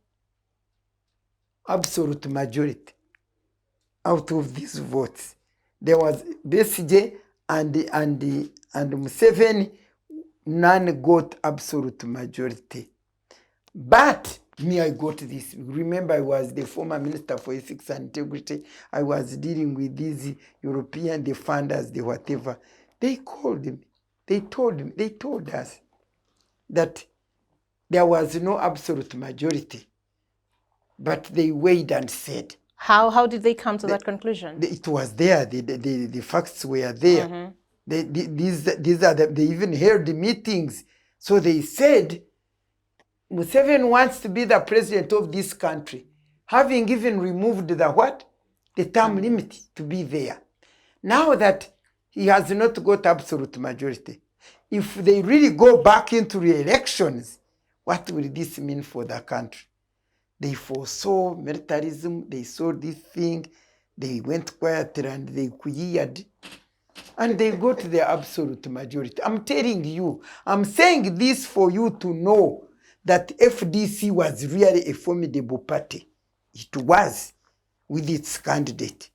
C: absolute majority out of these votes. There was BCG and Museveni, none got absolute majority. But me, I got this. Remember, I was the former Minister for Ethics and Integrity. I was dealing with these European, the funders, the whatever. They called me. They told us that there was no absolute majority. But they weighed and said.
A: How did they come to that conclusion?
C: It was there. The facts were there. Mm-hmm. They even held the meetings. So they said, Museveni wants to be the president of this country, having even removed the term limit to be there. Now that he has not got absolute majority, if they really go back into re-elections, what will this mean for the country? They foresaw militarism, they saw this thing, they went quietly and they cleared, and they got the absolute majority. I'm telling you, I'm saying this for you to know that FDC was really a formidable party. It was, with its candidate.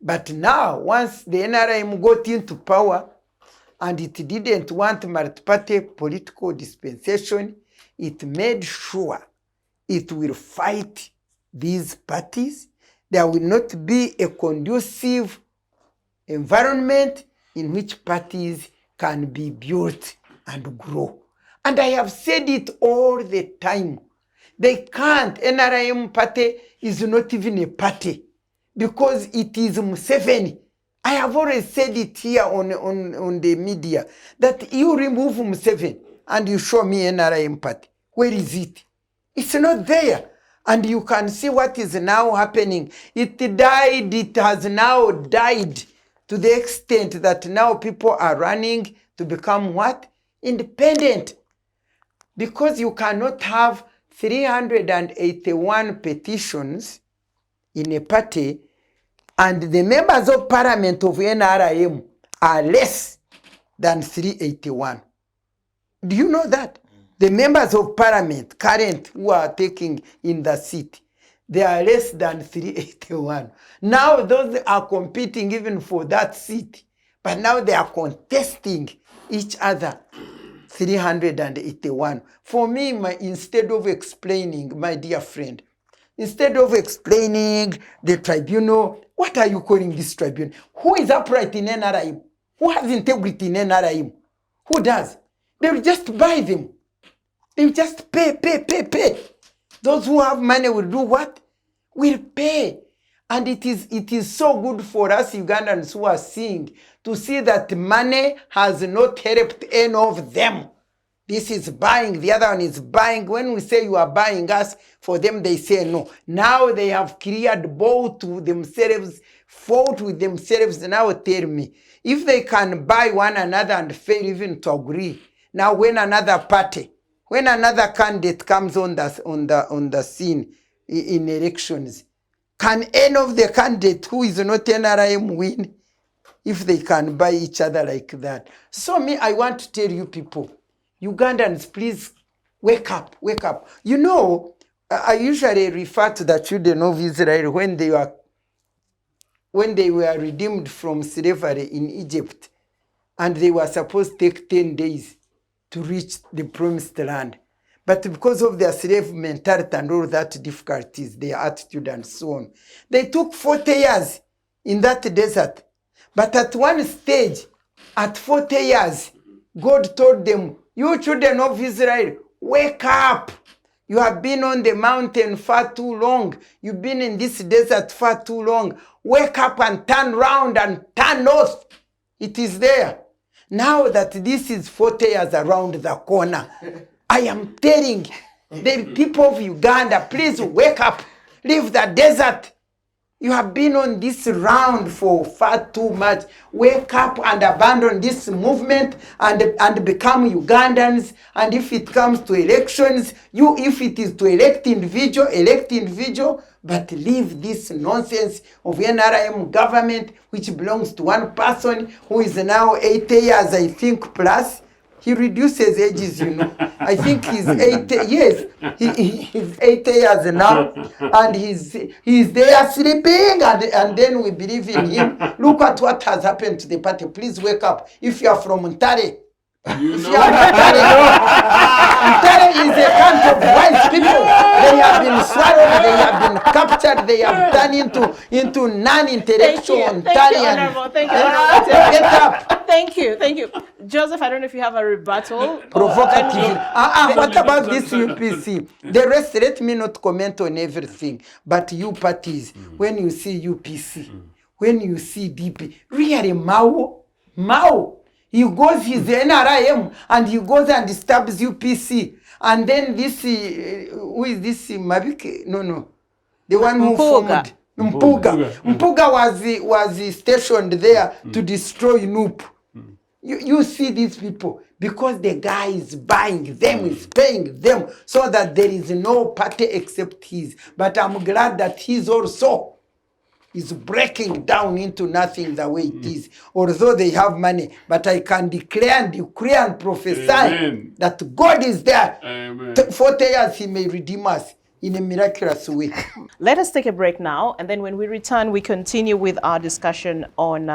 C: But now, once the NRM got into power, and it didn't want multi-party political dispensation, it made sure it will fight these parties. There will not be a conducive environment in which parties can be built and grow. And I have said it all the time. They can't. NRM party is not even a party because it is Museveni. I have always said it here on the media that you remove Museveni and you show me NRM party. Where is it? It's not there. And you can see what is now happening. It died. It has now died to the extent that now people are running to become what? Independent. Because you cannot have 381 petitions in a party, and the members of parliament of NRM are less than 381. Do you know that? The members of parliament, current, who are taking in the seat, they are less than 381. Now those are competing even for that seat, but now they are contesting each other. 381. For me, instead of explaining, my dear friend, instead of explaining the tribunal, what are you calling this tribunal? Who is upright in NRM? Who has integrity in NRM? Who does? They will just buy them. They will just pay. Those who have money will do what? Will pay. And it is so good for us Ugandans who are seeing to see that money has not helped any of them. This is buying, the other one is buying. When we say you are buying us, for them they say no. Now they have cleared both with themselves, fought with themselves. Now tell me, if they can buy one another and fail even to agree, now when another party, when another candidate comes on the scene in elections, can any of the candidates who is not NRM win if they can buy each other like that? So me, I want to tell you people, Ugandans, please wake up, wake up. You know, I usually refer to the children of Israel when they were redeemed from slavery in Egypt, and they were supposed to take 10 days to reach the promised land. But because of their slave mentality and all that difficulties, their attitude and so on, they took 40 years in that desert. But at one stage, at 40 years, God told them, you children of Israel, wake up. You have been on the mountain far too long. You've been in this desert far too long. Wake up and turn round and turn north. It is there. Now that this is 40 years around the corner, I am telling the people of Uganda, please wake up. Leave the desert. You have been on this round for far too much. Wake up and abandon this movement and become Ugandans. And if it comes to elections, if it is to elect individual, but leave this nonsense of NRM government, which belongs to one person who is now 80 years, I think, plus. He reduces ages, you know. I think he's 80, yes, he's 80 years now, and he's there sleeping, and then we believe in him. Look at what has happened to the party. Please wake up. If you are from Ntare, Ntare is a country of white people. They have been swallowed, they have been captured, they have turned into non-intellectual Ontarians.
A: Thank you, Honorable.
C: Get up.
A: Thank you. Joseph, I don't know if you have a rebuttal.
C: Provocative. What about this UPC? The rest, let me not comment on everything. But you parties, when you see UPC, when you see DP, really Mao, he goes, he's NRM, and he goes and stabs UPC. And then this, who is this, Mabike? No. The one who formed Mpuga was stationed there to destroy NUP. You see these people, because the guy is buying them, is paying them, so that there is no party except his. But I'm glad that his also is breaking down into nothing the way it is. Although they have money, but I can declare and decree and prophesy that God is there. 40 years he may redeem us in a miraculous way.
A: Let us take a break now, and then when we return, we continue with our discussion on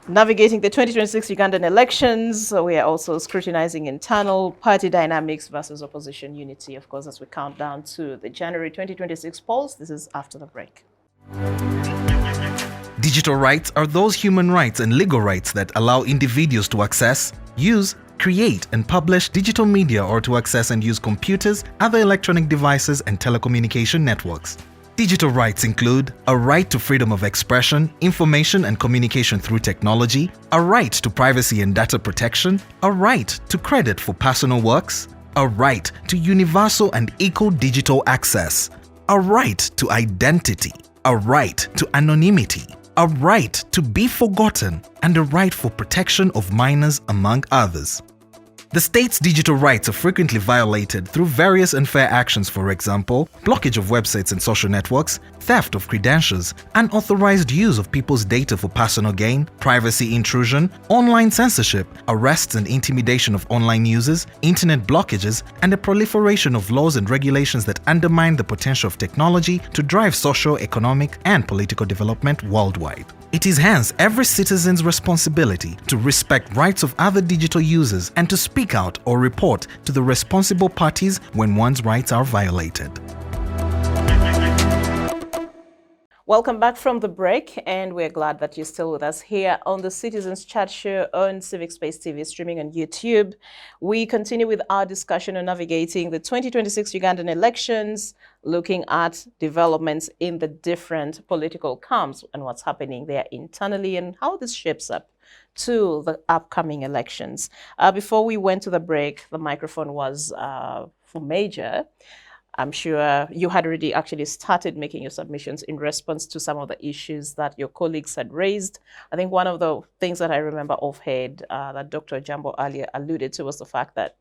A: navigating the 2026 Ugandan elections. So we are also scrutinizing internal party dynamics versus opposition unity, of course, as we count down to the January 2026 polls. This is after the break.
F: Digital rights are those human rights and legal rights that allow individuals to access, use, create and publish digital media, or to access and use computers, other electronic devices and telecommunication networks. Digital rights include a right to freedom of expression, information and communication through technology, a right to privacy and data protection, a right to credit for personal works, a right to universal and equal digital access, a right to identity, a right to anonymity, a right to be forgotten, and a right for protection of minors, among others. The state's digital rights are frequently violated through various unfair actions, for example, blockage of websites and social networks, theft of credentials, unauthorized use of people's data for personal gain, privacy intrusion, online censorship, arrests and intimidation of online users, internet blockages, and the proliferation of laws and regulations that undermine the potential of technology to drive social, economic, and political development worldwide. It is hence every citizen's responsibility to respect rights of other digital users and to speak out or report to the responsible parties when one's rights are violated.
A: Welcome back from the break, and we're glad that you're still with us here on the Citizens Chat Show on Civic Space TV, streaming on YouTube. We continue with our discussion on navigating the 2026 Ugandan elections, looking at developments in the different political camps and what's happening there internally and how this shapes up to the upcoming elections. Before we went to the break, the microphone was for Major. I'm sure you had already actually started making your submissions in response to some of the issues that your colleagues had raised. I think one of the things that I remember offhand that Dr. Ojiambo earlier alluded to was the fact that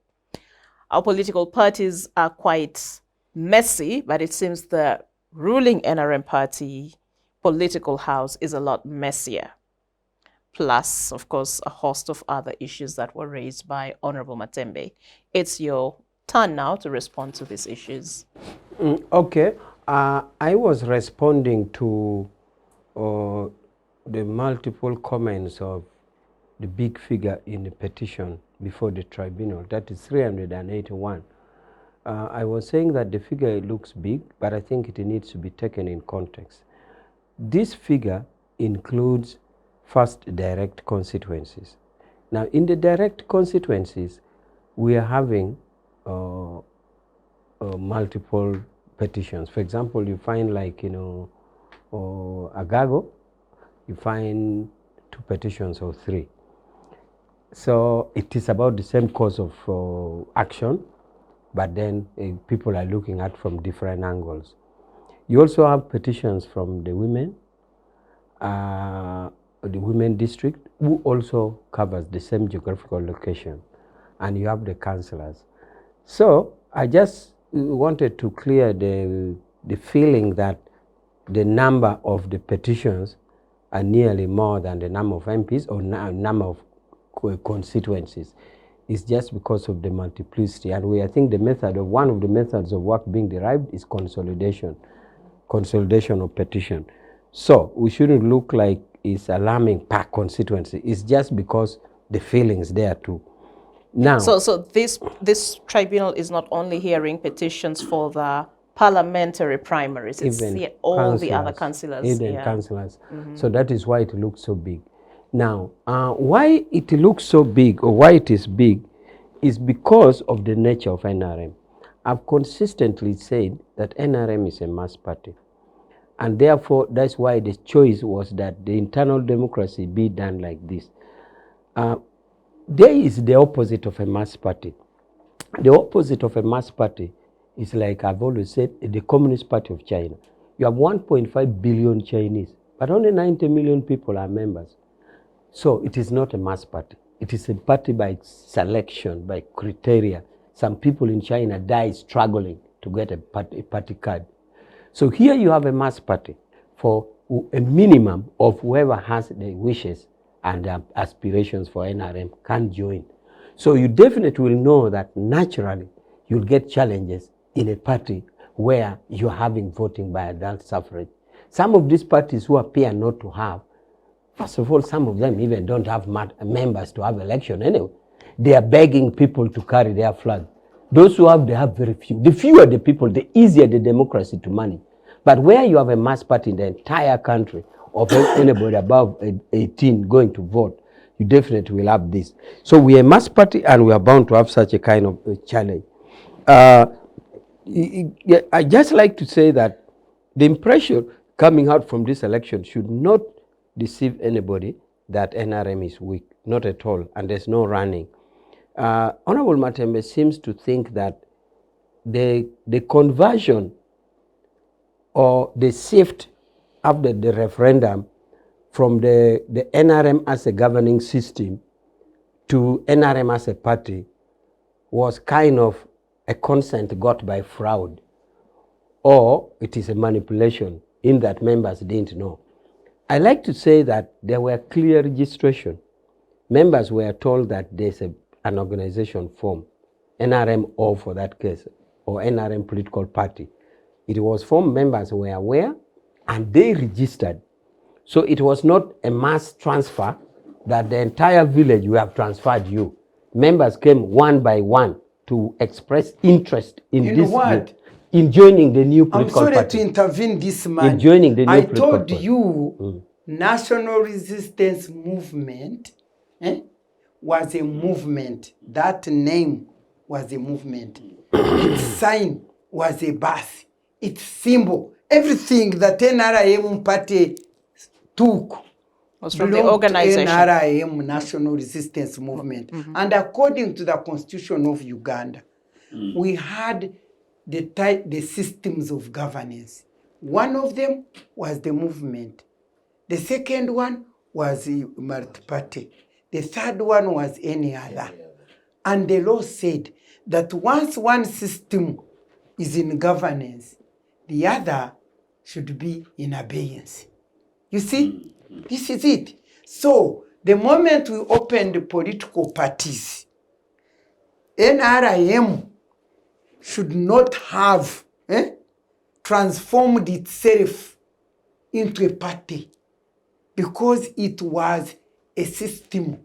A: our political parties are quite messy, but it seems the ruling NRM party political house is a lot messier. Plus, of course, a host of other issues that were raised by Honorable Matembe. It's your turn now to respond to these issues.
E: Okay. I was responding to the multiple comments of the big figure in the petition before the tribunal, that is 381. I was saying that the figure looks big, but I think it needs to be taken in context. This figure includes first direct constituencies. Now, in the direct constituencies, we are having multiple petitions. For example, you find like, Agago, you find 2 petitions or 3. So it is about the same cause of action, but then people are looking at from different angles. You also have petitions from the women district, who also covers the same geographical location, and you have the councillors. So I just wanted to clear the feeling that the number of the petitions are nearly more than the number of MPs or number of constituencies. It's just because of the multiplicity. And I think one of the methods of work being derived is consolidation of petition. So we shouldn't look like it's alarming per constituency. It's just because the feelings there too. Now,
A: so this tribunal is not only hearing petitions for the parliamentary primaries, it's all the other councillors.
E: Councillors. So that is why it looks so big. Now, why it looks so big, or why it is big, is because of the nature of NRM. I've consistently said that NRM is a mass party. And therefore, that's why the choice was that the internal democracy be done like this. There is the opposite of a mass party. The opposite of a mass party is, like I've always said, the Communist Party of China. You have 1.5 billion Chinese, but only 90 million people are members. So it is not a mass party. It is a party by selection, by criteria. Some people in China die struggling to get a party card. So here you have a mass party for a minimum of whoever has the wishes and aspirations for NRM can join. So you definitely will know that naturally you'll get challenges in a party where you're having voting by adult suffrage. Some of these parties who appear not to have, first of all, some of them even don't have members to have election anyway. They are begging people to carry their flag. Those who have, they have very few. The fewer the people, the easier the democracy to manage. But where you have a mass party in the entire country of anybody above 18 going to vote, you definitely will have this. So we are a mass party and we are bound to have such a kind of challenge. I just like to say that the impression coming out from this election should not deceive anybody that NRM is weak, not at all, and there's no running. Honorable Matembe seems to think that the conversion or the shift after the referendum from the NRM as a governing system to NRM as a party was kind of a consent got by fraud, or it is a manipulation in that members didn't know. I like to say that there were clear registration. Members were told that there's an organization formed, NRM or for that case, or NRM political party. It was formed, members were aware, and they registered. So it was not a mass transfer that the entire village we have transferred you. Members came one by one to express interest in this
C: what?
E: In joining the new
C: I'm
E: political
C: sorry
E: party.
C: to intervene this man.
E: In joining the new
C: I
E: political
C: told
E: party.
C: you National Resistance Movement was a movement. That name was a movement. Its sign was a bus. Its symbol, everything that NRM party took
A: Was from the
C: belonged to
A: organization.
C: NRM, National Resistance Movement. And according to the Constitution of Uganda, we had the systems of governance. One of them was the movement. The second one was the multi-party. The third one was any other. And the law said that once one system is in governance, the other should be in abeyance. You see, this is it. So the moment we opened the political parties, NRM should not have transformed itself into a party, because it was a system.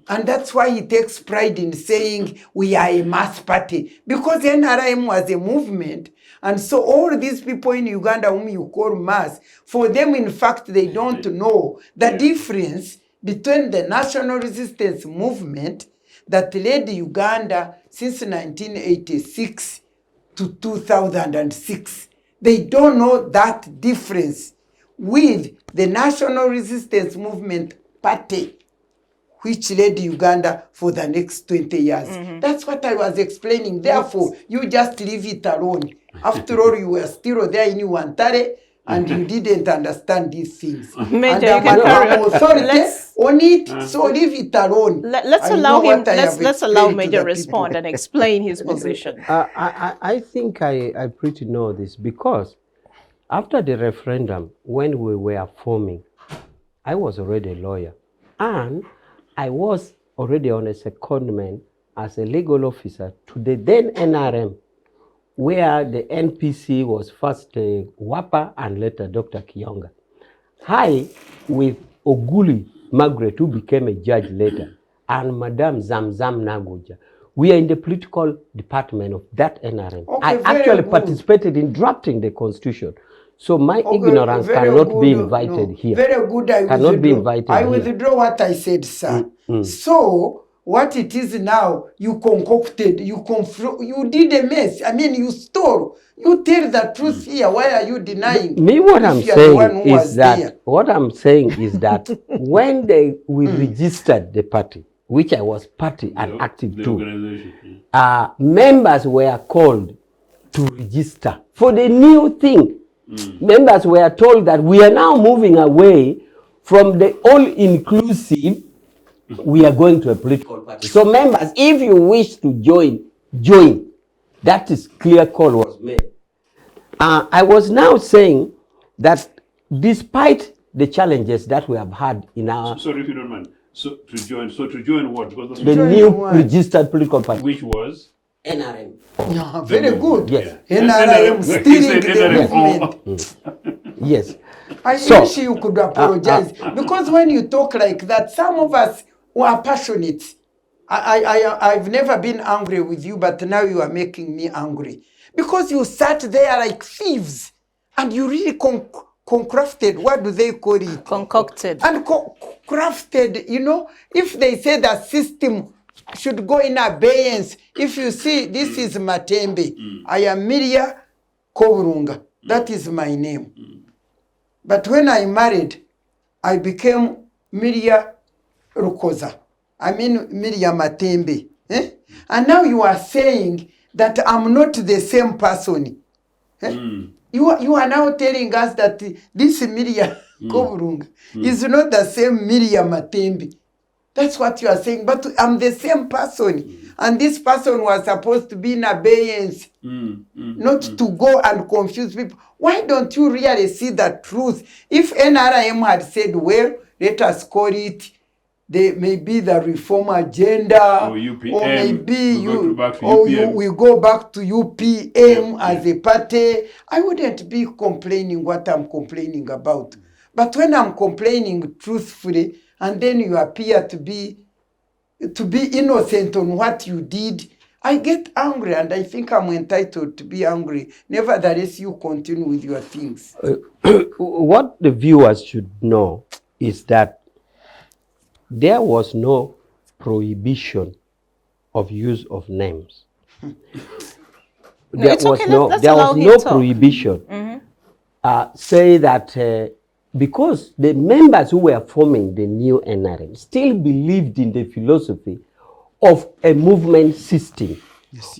C: And that's why he takes pride in saying we are a mass party, because NRM was a movement. And so all these people in Uganda whom you call mass, for them, in fact, they don't know the difference between the National Resistance Movement that led Uganda since 1986 to 2006. They don't know that difference with the National Resistance Movement Party, which led Uganda for the next 20 years. That's what I was explaining. Therefore, you just leave it alone. After all, you were still there in Wantare, and you didn't understand these things.
A: Major,
C: and
A: you can carry on.
C: authority
A: Let's-
C: on it, so leave it alone.
A: Let's
C: I
A: allow
C: know
A: him.
C: what I have
A: Let's allow
C: explained to
A: Major
C: the
A: respond
C: people.
A: and explain his position.
E: I think I pretty know this, because after the referendum, when we were forming, I was already a lawyer, and I was already on a secondment as a legal officer to the then NRM, where the NPC was first Wapa and later Dr. Kiyonga. I, with Oguli Margaret, who became a judge later, and Madame Zamzam Nagoja, we are in the political department of that NRM.
C: Okay,
E: I
C: very
E: actually
C: good.
E: participated in drafting the constitution. So my
C: Okay,
E: ignorance
C: very
E: cannot be
C: good.
E: invited
C: No,
E: here.
C: Very good. I
E: Cannot be
C: withdraw.
E: invited
C: I
E: here.
C: withdraw what I said, sir. So what it is now, you concocted, you did a mess. I mean, you stole. You tell the truth here. Why are you denying?
E: Me, what
C: if
E: I'm
C: you are the one
E: saying
C: who
E: is
C: was
E: that
C: there?
E: what I'm saying is that when we registered the party, which I was party and active
D: The
E: too,
D: organization.
E: members were called to register for the new thing. Members were told that we are now moving away from the all-inclusive, we are going to a political party. So members, if you wish to join, join. That is clear call was made. I was now saying that despite the challenges that we have had in our
D: Sorry if you don't mind. So to join what? Because
E: the
C: Join
E: new
C: what?
E: registered political party,
D: which was
E: NRM.
C: Yeah, very good.
E: Yes.
C: NRM
D: He
C: stealing
D: said
C: the
D: NRM.
C: movement.
E: Yes.
C: I
E: So-
C: wish you could apologize, because when you talk like that, some of us who are passionate. I've never been angry with you, but now you are making me angry, because you sat there like thieves, and you really concocted. What do they call it?
A: Concocted.
C: And crafted. You know, if they say the system should go in abeyance. If you see, this is Matembe. I am Miria Koburunga. That is my name. But when I married, I became Miria Rukoza. I mean Miria Matembe. And now you are saying that I'm not the same person. You are now telling us that this Miria Koburunga is not the same Miria Matembe. That's what you are saying. But I'm the same person. And this person was supposed to be in abeyance, not to go and confuse people. Why don't you really see the truth? If NRM had said, well, let us call it maybe the reform agenda,
D: or UPM,
C: or maybe
D: we
C: go back to UPM as a party, I wouldn't be complaining what I'm complaining about. But when I'm complaining truthfully, and then you appear to be innocent on what you did, I get angry, and I think I'm entitled to be angry. Nevertheless, you continue with your things.
E: What the viewers should know is that there was no prohibition of use of names. There was no prohibition. Say that because the members who were forming the new NRM still believed in the philosophy of a movement system,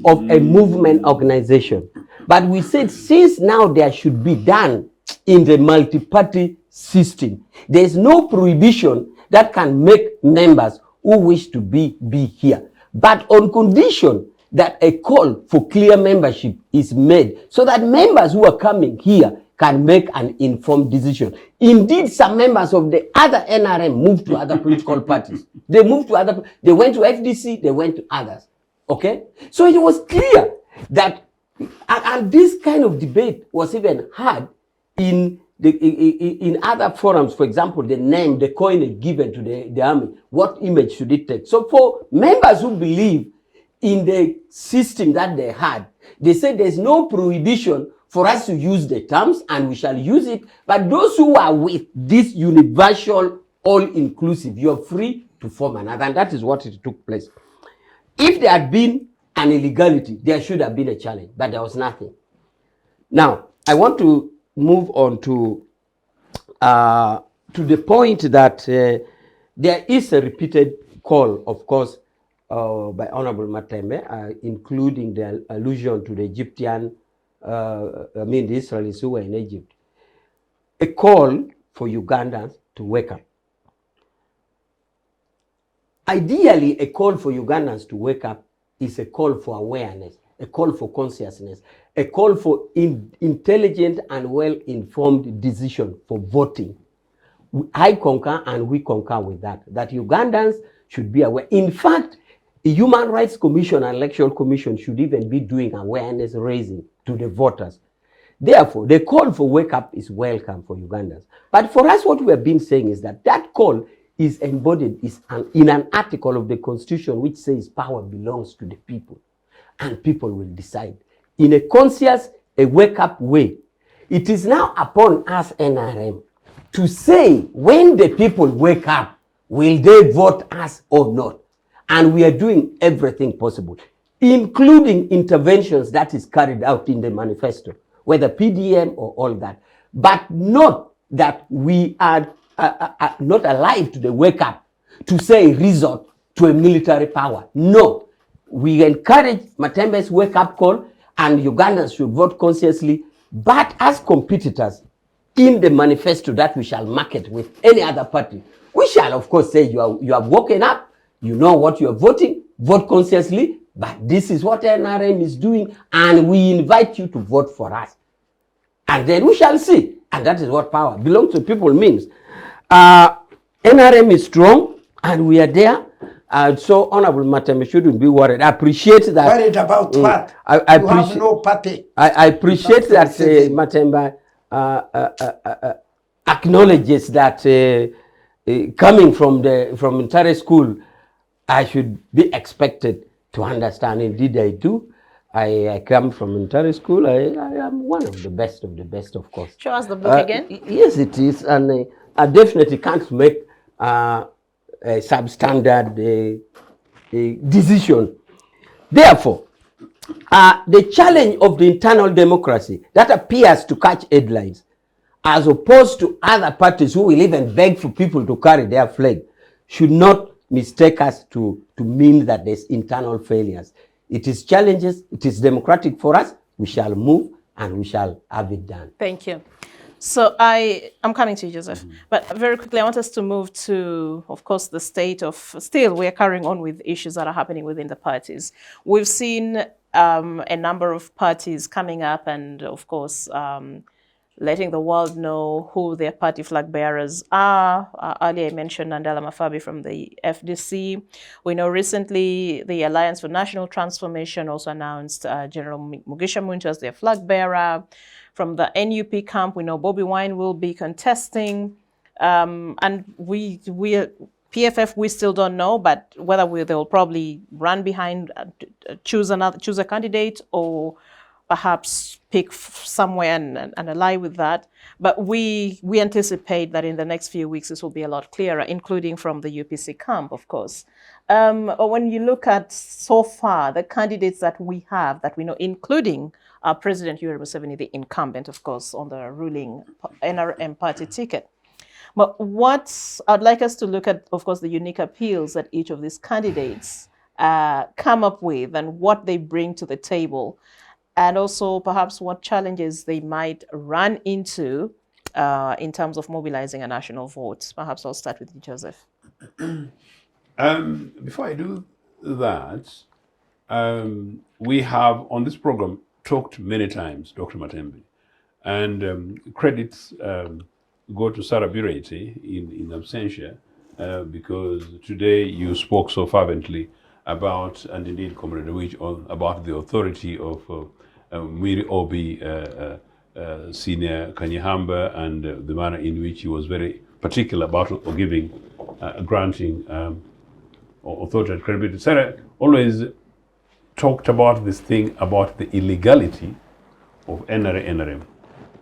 E: of a movement organization. But we said, since now there should be done in the multi-party system, there is no prohibition that can make members who wish to be here. But on condition that a call for clear membership is made, so that members who are coming here can make an informed decision. Indeed, some members of the other NRM moved to other political parties. They moved to they went to FDC, they went to others. Okay? So it was clear that, and this kind of debate was even had in other forums. For example, the name, the coinage given to the army, what image should it take? So for members who believe in the system that they had, they said there's no prohibition for us to use the terms, and we shall use it. But those who are with this universal, all-inclusive, you're free to form another. And that is what it took place. If there had been an illegality, there should have been a challenge, but there was nothing. Now, I want to move on to the point that there is a repeated call, of course, by Honorable Matembe, including the allusion to the Egyptian, the Israelis who were in Egypt, a call for Ugandans to wake up. Ideally, a call for Ugandans to wake up is a call for awareness, a call for consciousness, a call for intelligent and well-informed decision for voting. I concur, and we concur with that Ugandans should be aware. In fact, the Human Rights Commission and Electoral Commission should even be doing awareness raising to the voters. Therefore, the call for wake up is welcome for Ugandans. But for us, what we have been saying is that call is embodied in an article of the Constitution which says power belongs to the people, and people will decide in a conscious, a wake-up way. It is now upon us, NRM, to say when the people wake up, will they vote us or not? And we are doing everything possible, including interventions that is carried out in the manifesto, whether PDM or all that. But not that we are not alive to the wake up to say resort to a military power. No, we encourage Matembe's wake up call, and Ugandans should vote consciously, but as competitors in the manifesto that we shall market with any other party, we shall of course say you have woken up, you know what you are voting, vote consciously, but this is what NRM is doing, and we invite you to vote for us. And then we shall see. And that is what power belongs to people means. NRM is strong, and we are there. So Honorable Matembe shouldn't be worried. I appreciate that.
C: Worried about what? You have no party.
E: I appreciate that Matembe acknowledges that coming from entire school, I should be expected to understand. Indeed, I do. I come from entire school. I am one of the best, of course.
A: Show us the book again.
E: Yes, it is. And I definitely can't make a substandard decision. Therefore, the challenge of the internal democracy that appears to catch headlines, as opposed to other parties who will even beg for people to carry their flag, should not mistake us to mean that there's internal failures. It is challenges, it is democratic for us, we shall move and we shall have it done.
A: Thank you. So I'm coming to you, Joseph. But very quickly, I want us to move to, of course, the state of, still we're carrying on with issues that are happening within the parties. We've seen a number of parties coming up and, of course, letting the world know who their party flag bearers are. Earlier I mentioned Nandala Mafabi from the FDC. We know recently the Alliance for National Transformation also announced General Mugisha Muntu as their flag bearer. From the NUP camp, we know Bobby Wine will be contesting. And we PFF, we still don't know, but whether they'll probably run behind, choose a candidate, or perhaps pick somewhere and ally with that. But we anticipate that in the next few weeks, this will be a lot clearer, including from the UPC camp, of course. When you look at so far, the candidates that we have, that we know, including President Yoweri Museveni, the incumbent, of course, on the ruling NRM party ticket. But what I'd like us to look at, of course, the unique appeals that each of these candidates come up with and what they bring to the table, and also perhaps what challenges they might run into in terms of mobilizing a national vote. Perhaps I'll start with you, Joseph.
D: Before I do that, we have on this program talked many times, Dr. Matembe, and credits go to Sarah Bireti in absentia, because today you spoke so fervently about, and indeed Comrade Awich, about the authority of Mwiri Obi, Senior Kanyaba, and the manner in which he was very particular about granting authority and credibility. Sarah always talked about this thing about the illegality of NRM.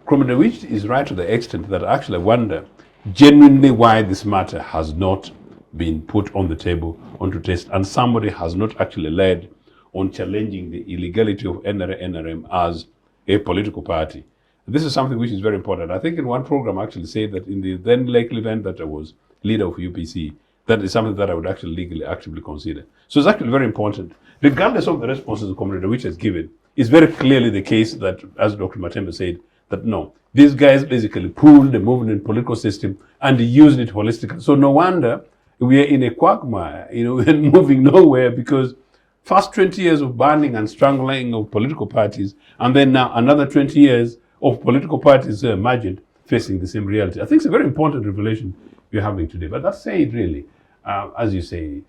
D: Comrade Awich is right to the extent that I actually wonder genuinely why this matter has not been put on the table onto test, and somebody has not actually led on challenging the illegality of NRM as a political party. This is something which is very important. I think in one program I actually said that in the then likely event that I was leader of UPC, that is something that I would actually legally actively consider. So it's actually very important. Regardless of the responses the Comrade Awich has given, it's very clearly the case that, as Dr. Matembe said, that no, these guys basically pulled the movement political system and used it holistically. So no wonder we are in a quagmire, we're moving nowhere, because first 20 years of banning and strangling of political parties, and then now another 20 years of political parties emergent facing the same reality. I think it's a very important revelation we're having today. But that's said, really, as you say,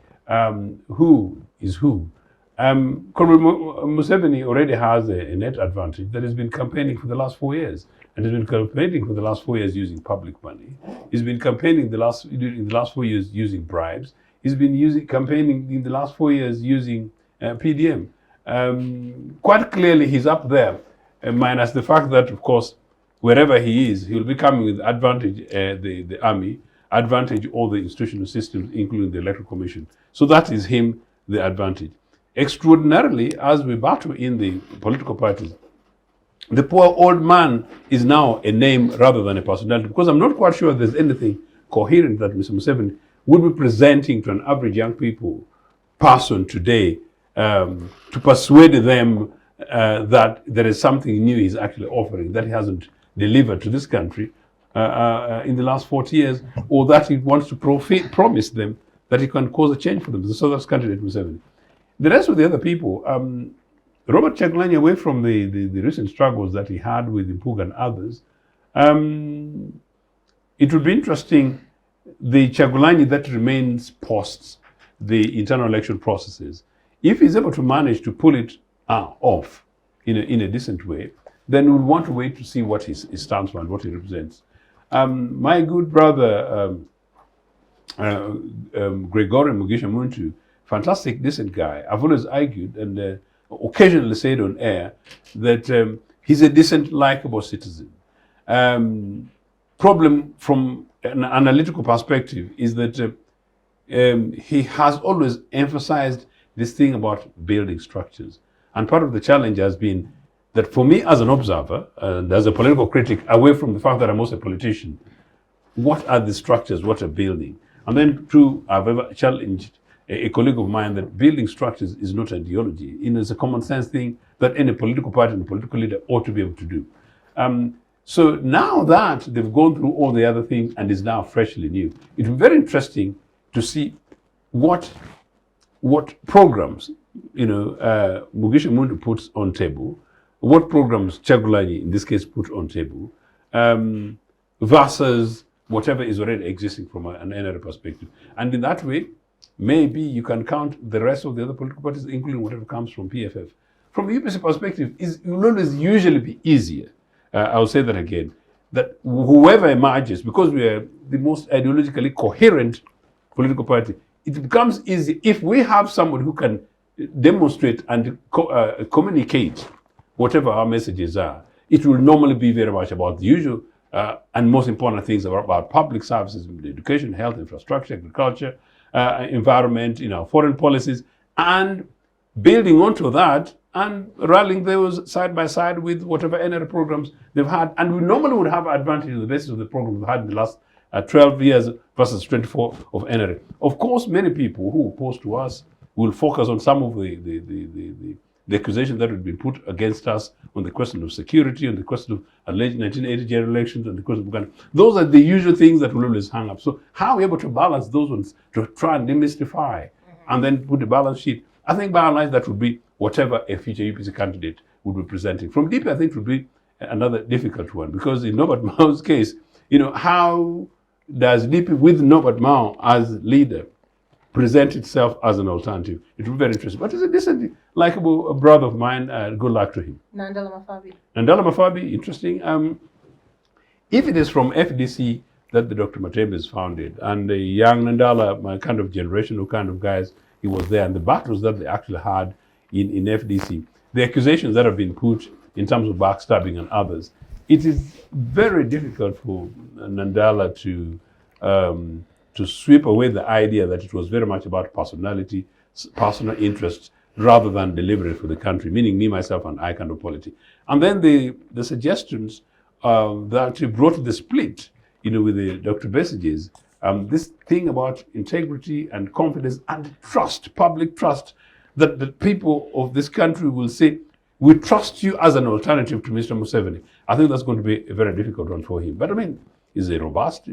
D: who is who? Comrade Museveni already has a net advantage that has been campaigning for the last 4 years. And has been campaigning for the last 4 years using public money. He's been campaigning in the last 4 years using bribes. He's been campaigning in the last 4 years using PDM. Quite clearly, he's up there, minus the fact that, of course, wherever he is, he'll be coming with advantage the army, advantage all the institutional systems, including the Electoral Commission. So that is him, the advantage. Extraordinarily, as we battle in the political parties, the poor old man is now a name rather than a personality, because I'm not quite sure there's anything coherent that Mr. Museveni would be presenting to an average young person today to persuade them that there is something new he's actually offering that he hasn't delivered to this country in the last 40 years, or that he wants to promise them that he can cause a change for them. So that's candidate Museveni. The rest of the other people, Robert Kyagulanyi, away from the recent struggles that he had with Impuga and others, it would be interesting, the Kyagulanyi that remains post the internal election processes, if he's able to manage to pull it off in a decent way, then we'll want to wait to see what his stands for and what he represents. My good brother, Gregory Mugisha Muntu, fantastic, decent guy. I've always argued and occasionally said on air that he's a decent, likable citizen. Problem from an analytical perspective is that he has always emphasized this thing about building structures. And part of the challenge has been that for me as an observer and as a political critic, away from the fact that I'm also a politician, what are the structures, what are building? And then two, I've ever challenged a colleague of mine that building structures is not ideology. It's a common sense thing that any political party and political leader ought to be able to do. So now that they've gone through all the other things and is now freshly new, it will be very interesting to see what programs, Mugisha Mundu puts on table, what programs Chagulanyi, in this case, put on table, versus whatever is already existing from an NRM perspective. And in that way, maybe you can count the rest of the other political parties, including whatever comes from PFF. From the UPC perspective, it will always usually be easier. I'll say that again, that whoever emerges, because we are the most ideologically coherent political party, it becomes easy if we have someone who can demonstrate and communicate whatever our messages are. It will normally be very much about the usual and most important things about public services, education, health, infrastructure, agriculture, environment, foreign policies, and building onto that and rallying those side by side with whatever NRM programs they've had. And we normally would have advantage on the basis of the programs we've had in the last 12 years versus 24 of NRM. Of course, many people who oppose to us will focus on some of the accusations that have been put against us on the question of security, on the question of alleged 1980 general elections, on the question of Uganda. Those are the usual things that will always hang up. So how are we able to balance those ones to try and demystify and then put the balance sheet? I think by and large that would be whatever a future UPC candidate would be presenting. From DP, I think it would be another difficult one, because in Norbert Mao's case, how does DP with Norbert Mao as leader present itself as an alternative? It would be very interesting. But he's a decently likable brother of mine. Good luck to him.
A: Nandala
D: Mafabi, interesting. If it is from FDC that the Dr. Matembe is founded, and the young Nandala, my kind of generational kind of guys, he was there, and the battles that they actually had in FDC, the accusations that have been put in terms of backstabbing and others, it is very difficult for Nandala to sweep away the idea that it was very much about personality, personal interests, rather than delivering for the country, meaning me, myself, and I kind of polity. And then the suggestions that brought the split, with the Dr. Bessages, this thing about integrity and confidence and trust, public trust, that the people of this country will say, we trust you as an alternative to Mr. Museveni. I think that's going to be a very difficult one for him. But I mean, he's a robust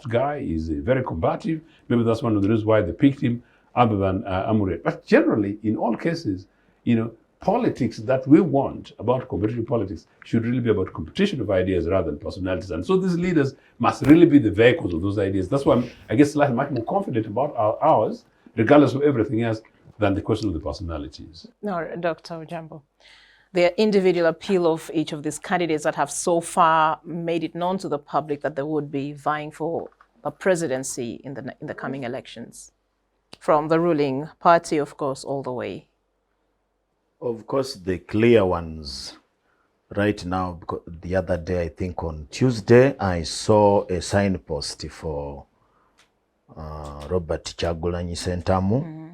D: guy. He's very combative. Maybe that's one of the reasons why they picked him, other than Amure. But generally, in all cases, politics that we want about competitive politics should really be about competition of ideas rather than personalities. And so these leaders must really be the vehicles of those ideas. That's why I'm, I guess, slightly much more confident about ours, regardless of everything else, than the question of the personalities.
A: No, Dr. Ojiambo. The individual appeal of each of these candidates that have so far made it known to the public that they would be vying for the presidency in the coming elections, from the ruling party, of course, all the way.
B: Of course, the clear ones right now, because the other day, I think on Tuesday, I saw a signpost for Robert Kyagulanyi Ssentamu.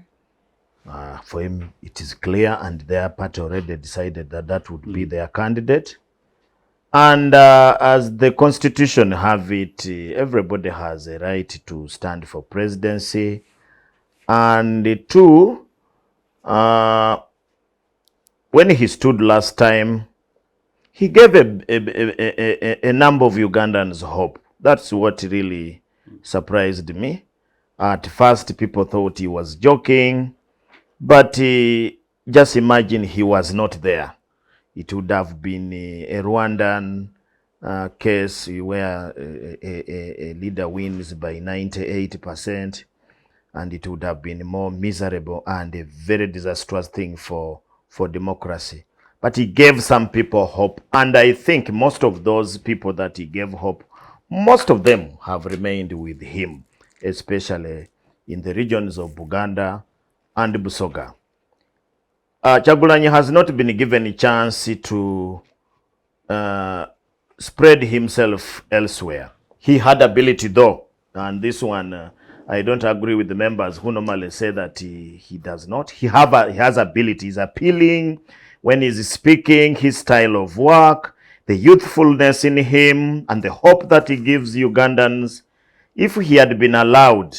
B: For him, it is clear, and their party already decided that that would be their candidate. And as the constitution have it, everybody has a right to stand for presidency. And two, when he stood last time, he gave a number of Ugandans hope. That's what really surprised me. At first, people thought he was joking. But just imagine he was not there. It would have been a Rwandan case where a leader wins by 98%, and it would have been more miserable and a very disastrous thing for democracy. But he gave some people hope, and I think most of those people that he gave hope, most of them have remained with him, especially in the regions of Buganda and Busoga. Kyagulanyi has not been given a chance to spread himself elsewhere. He had ability though, and this one, I don't agree with the members who normally say that he does not. He has ability. He's appealing when he's speaking, his style of work, the youthfulness in him, and the hope that he gives Ugandans. If he had been allowed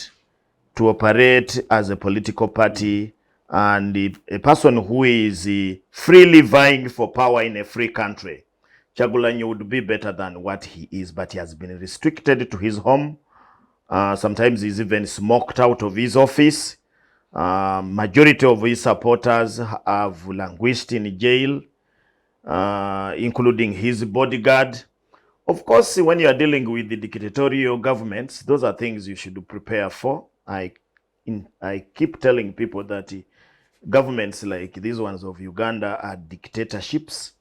B: to operate as a political party and a person who is freely vying for power in a free country, Chagulanyi would be better than what he is, but he has been restricted to his home. Sometimes he's even smoked out of his office. Majority of his supporters have languished in jail, including his bodyguard. Of course, when you are dealing with the dictatorial governments, those are things you should prepare for. I keep telling people that governments like these ones of Uganda are dictatorships,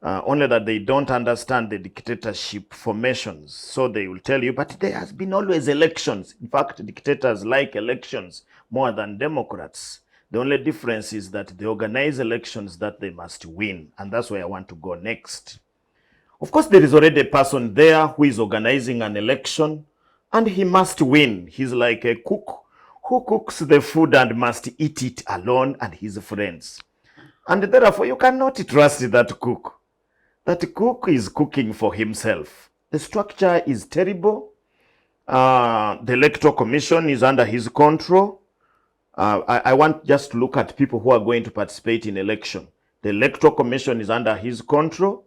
B: only that they don't understand the dictatorship formations. So they will tell you, but there has been always elections. In fact, dictators like elections more than Democrats. The only difference is that they organize elections that they must win. And that's where I want to go next. Of course, there is already a person there who is organizing an election, and he must win. He's like a cook who cooks the food and must eat it alone and his friends. And therefore, you cannot trust that cook. That cook is cooking for himself. The structure is terrible. The Electoral Commission is under his control. I want just to look at people who are going to participate in election. The Electoral Commission is under his control.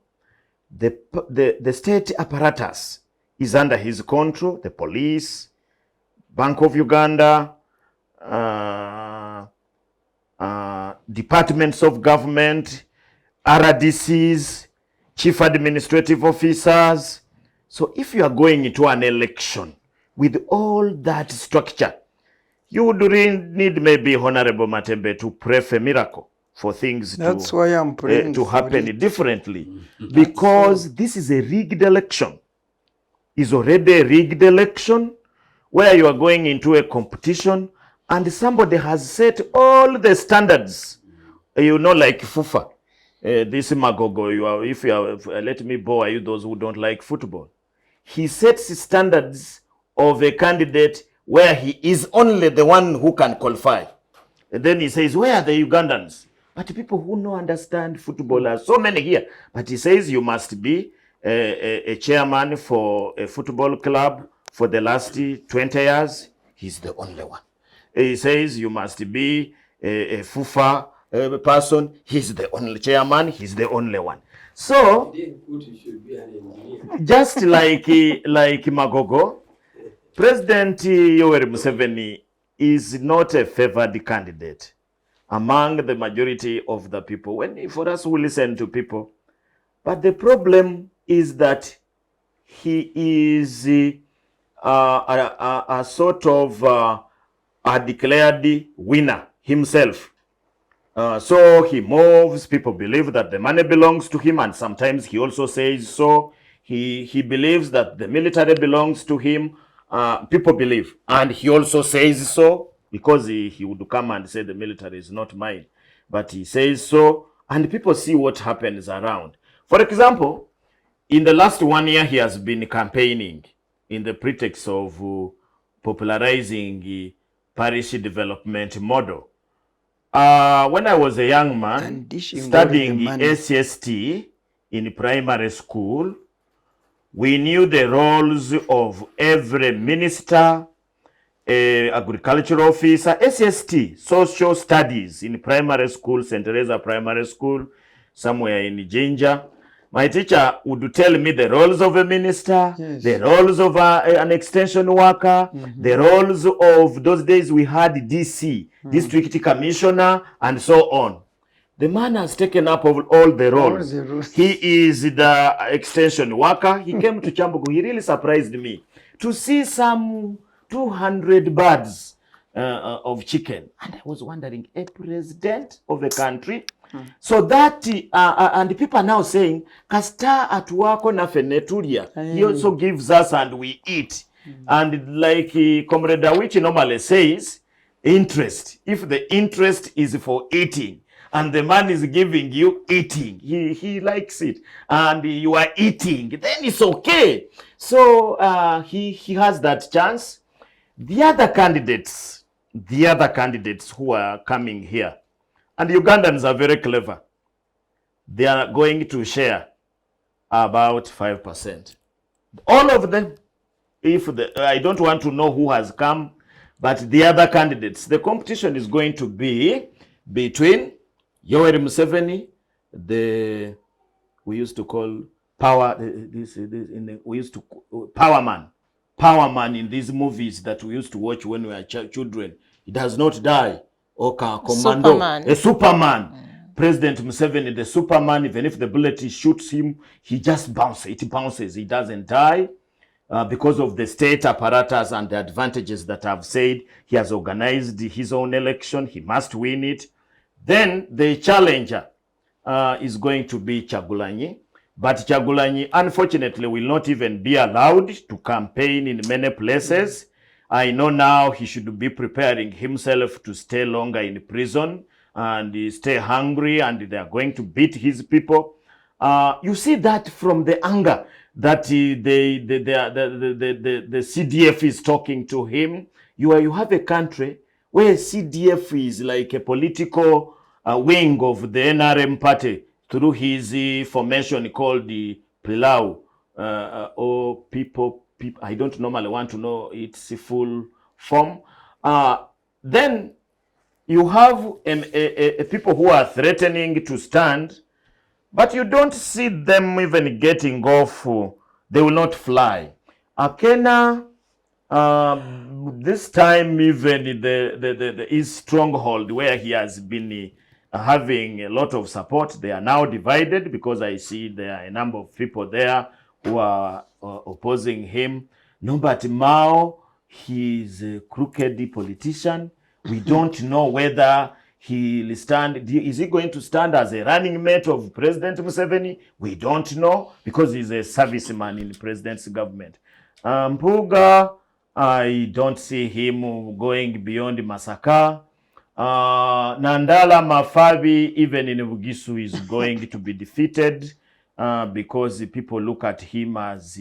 B: The state apparatus is under his control. The police, Bank of Uganda, departments of government, RDCs, chief administrative officers. So if you are going into an election with all that structure, you would really need maybe Honorable Matembe to pray for a miracle for things
C: That's why I'm praying
B: to
C: for
B: happen
C: it.
B: differently. Because this is a rigged election. It's already a rigged election where you are going into a competition and somebody has set all the standards. You know, like FUFA. This Magogo, if you are, let me bore you those who don't like football. He sets standards of a candidate where he is only the one who can qualify. And then he says, where are the Ugandans? But people who don't understand football are so many here. But he says you must be a chairman for a football club for the last 20 years. He's the only one. He says you must be a FUFA person. He's the only chairman. He's the only one. So, just like Magogo, President Yoweri Museveni is not a favored candidate among the majority of the people. For us who listen to people, but the is that he is a sort of a declared winner himself. So he moves, people believe that the money belongs to him, and sometimes he also says so. He believes that the military belongs to him. People believe, and he also says so, because he would come and say the military is not mine. But he says so, and people see what happens around. For example, in the last 1 year, he has been campaigning in the pretext of popularizing parish development model. When I was a young man studying SST in primary school, we knew the roles of every minister, agricultural officer, SST, social studies in primary school, St. Teresa Primary School, somewhere in Jinja. My teacher would tell me the roles of a minister, yes, the roles of an extension worker, the roles of those days we had DC, district commissioner, and so on. The man has taken up all the roles. He is the extension worker. He came to Kyambongo. He really surprised me to see some 200 birds of chicken. And I was wondering, a president of a country? So that, and people are now saying, Kasta at work on Afeneturia. He also gives us and we eat. And like Comrade Awich normally says, interest. If the interest is for eating, and the man is giving you eating, he likes it, and you are eating, then it's okay. So he has that chance. The other candidates who are coming here, and Ugandans are very clever, they are going to share about 5%. All of them, I don't want to know who has come, but the other candidates, the competition is going to be between Yoweri Museveni, we used to call we used to Power Man in these movies that we used to watch when we were children. He does not die. Or Commando,
A: Superman.
B: a Superman. President Museveni, the Superman, even if the bullet shoots him, he just bounces. It bounces. He doesn't die because of the state apparatus and the advantages that I've said. He has organized his own election. He must win it. Then the challenger is going to be Kyagulanyi. But Kyagulanyi, unfortunately, will not even be allowed to campaign in many places. I know now he should be preparing himself to stay longer in prison and stay hungry, and they are going to beat his people. You see that from the anger that the CDF is talking to him. You have a country where CDF is like a political wing of the NRM party through his formation called the Pilau, or people, I don't normally want to know its full form. Then you have people who are threatening to stand, but you don't see them even getting off. They will not fly. Akena, this time even his stronghold where he has been having a lot of support, they are now divided because I see there are a number of people there who are opposing him. No, but Mao, he's a crooked politician. We don't know whether he'll stand. Is he going to stand as a running mate of President Museveni? We don't know because he's a serviceman in the president's government. Mpuga, I don't see him going beyond Masaka. Nandala Mafabi, even in Bugisu, is going to be defeated because people look at him as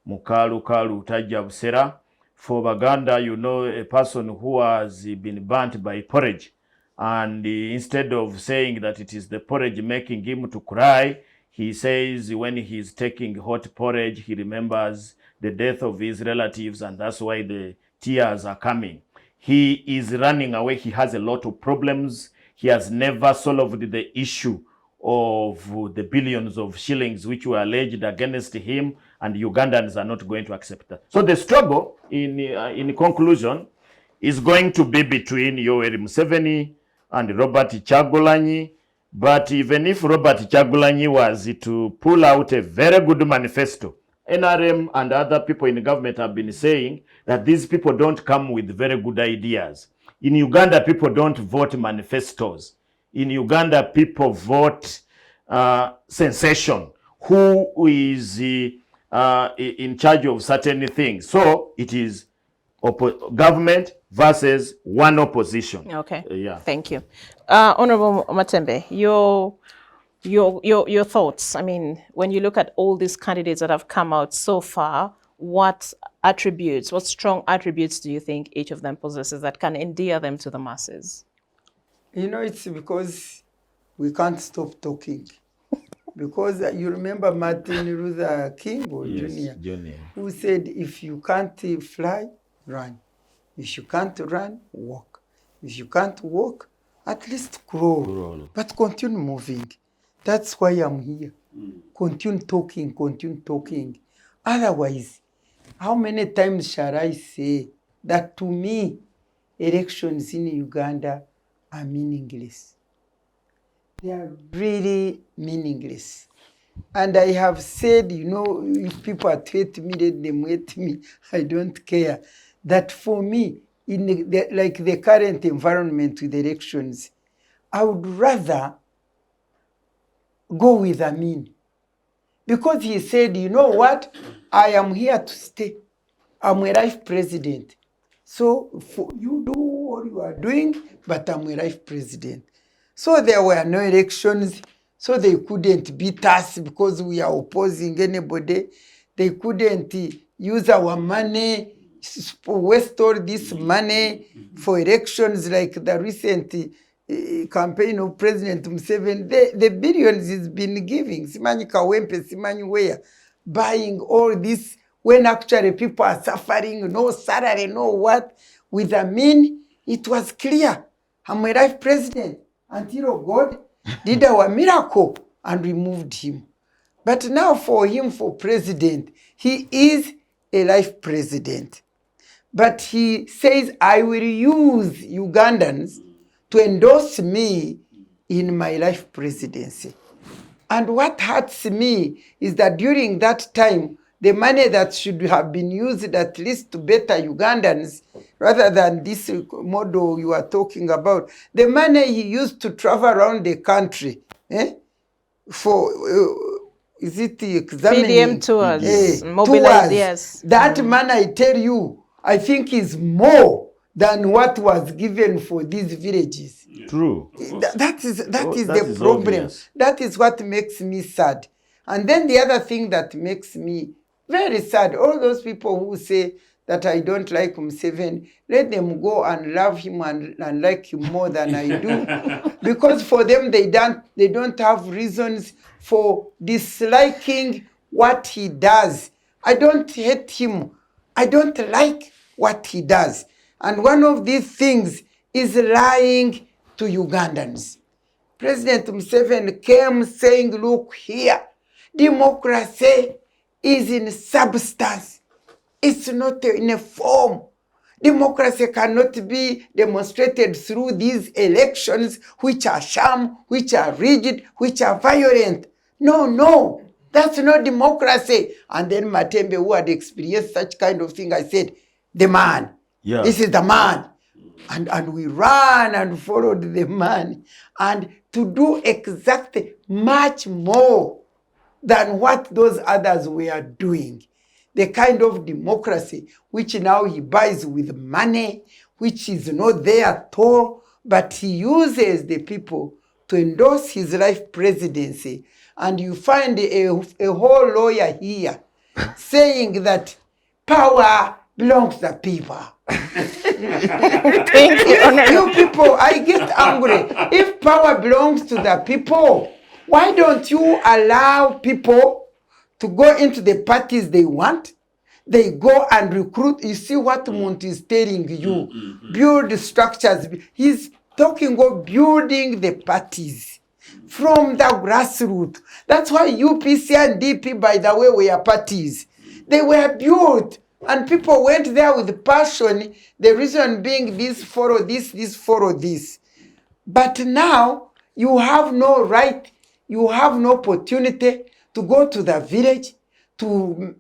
B: Mukalu Tajabsera. For Baganda, you know, a person who has been burnt by porridge. And instead of saying that it is the porridge making him to cry, he says when he's taking hot porridge, he remembers the death of his relatives, and that's why the tears are coming. He is running away. He has a lot of problems. He has never solved the issue of the billions of shillings which were alleged against him, and Ugandans are not going to accept that. So the struggle, in conclusion, is going to be between Yoweri Museveni and Robert Kyagulanyi. But even if Robert Kyagulanyi was to pull out a very good manifesto, NRM and other people in the government have been saying that these people don't come with very good ideas. In Uganda, people don't vote manifestos. In Uganda, people vote sensation. Who is in charge of certain things? So it is government versus one opposition.
A: Okay.
B: Yeah.
A: Thank you. Honorable Matembe, your thoughts. I mean, when you look at all these candidates that have come out so far, what strong attributes do you think each of them possesses that can endear them to the masses?
C: You know, it's because we can't stop talking. Because you remember Martin Luther King or
B: Yes,
C: Jr., who said, if you can't fly, run. If you can't run, walk. If you can't walk, at least crawl. But continue moving. That's why I'm here. Continue talking. Otherwise, how many times shall I say that to me, elections in Uganda are meaningless? They are really meaningless. And I have said, you know, if people are threatening me, let them hate me. I don't care. That for me, in the current environment with elections, I would rather go with Amin. Because he said, you know what? I am here to stay. I'm a life president. So you do what you are doing, but I'm a life president. So there were no elections, so they couldn't beat us because we are opposing anybody. They couldn't use our money, waste all this money for elections like the recent campaign of President Museveni. The billions he's been giving, Simanyi Kawempe, Simanyi where, buying all this when actually people are suffering, no salary, no what. With Amin, it was clear. I'm a life president. Until God did our miracle and removed him. But now for him, for president, he is a life president. But he says, I will use Ugandans to endorse me in my life presidency. And what hurts me is that during that time, the money that should have been used at least to better Ugandans, rather than this model you are talking about, the money he used to travel around the country, for, is it examining?
A: PDM tours,
C: Tours.
A: yes.
C: That money, I tell you, I think is more than what was given for these villages.
B: True.
C: That is
B: that
C: the
B: is
C: problem.
B: obvious.
C: That is what makes me sad. And then the other thing that makes me very sad, all those people who say that I don't like Museveni, let them go and love him and like him more than I do. Because for them, they don't have reasons for disliking what he does. I don't hate him. I don't like what he does. And one of these things is lying to Ugandans. President Museveni came saying, look here, democracy is in substance. It's not in a form. Democracy cannot be demonstrated through these elections, which are sham, which are rigid, which are violent. No, that's not democracy. And then Matembe, who had experienced such kind of thing, I said, the man.
B: Yeah.
C: This is the man. And we ran and followed the man. And to do exactly much more than what those others were doing. The kind of democracy which now he buys with money, which is not there at all, but he uses the people to endorse his life presidency. And you find a whole lawyer here saying that power belongs to the people.
A: Thank you.
C: You people, I get angry. If power belongs to the people, why don't you allow people to go into the parties they want? They go and recruit. You see what Monty is telling you. Build structures. He's talking of building the parties from the grassroots. That's why UPC and DP, by the way, were parties. They were built. And people went there with passion. The reason being this follow this, this follow this. But now you have no right, you have no opportunity to go to the village, to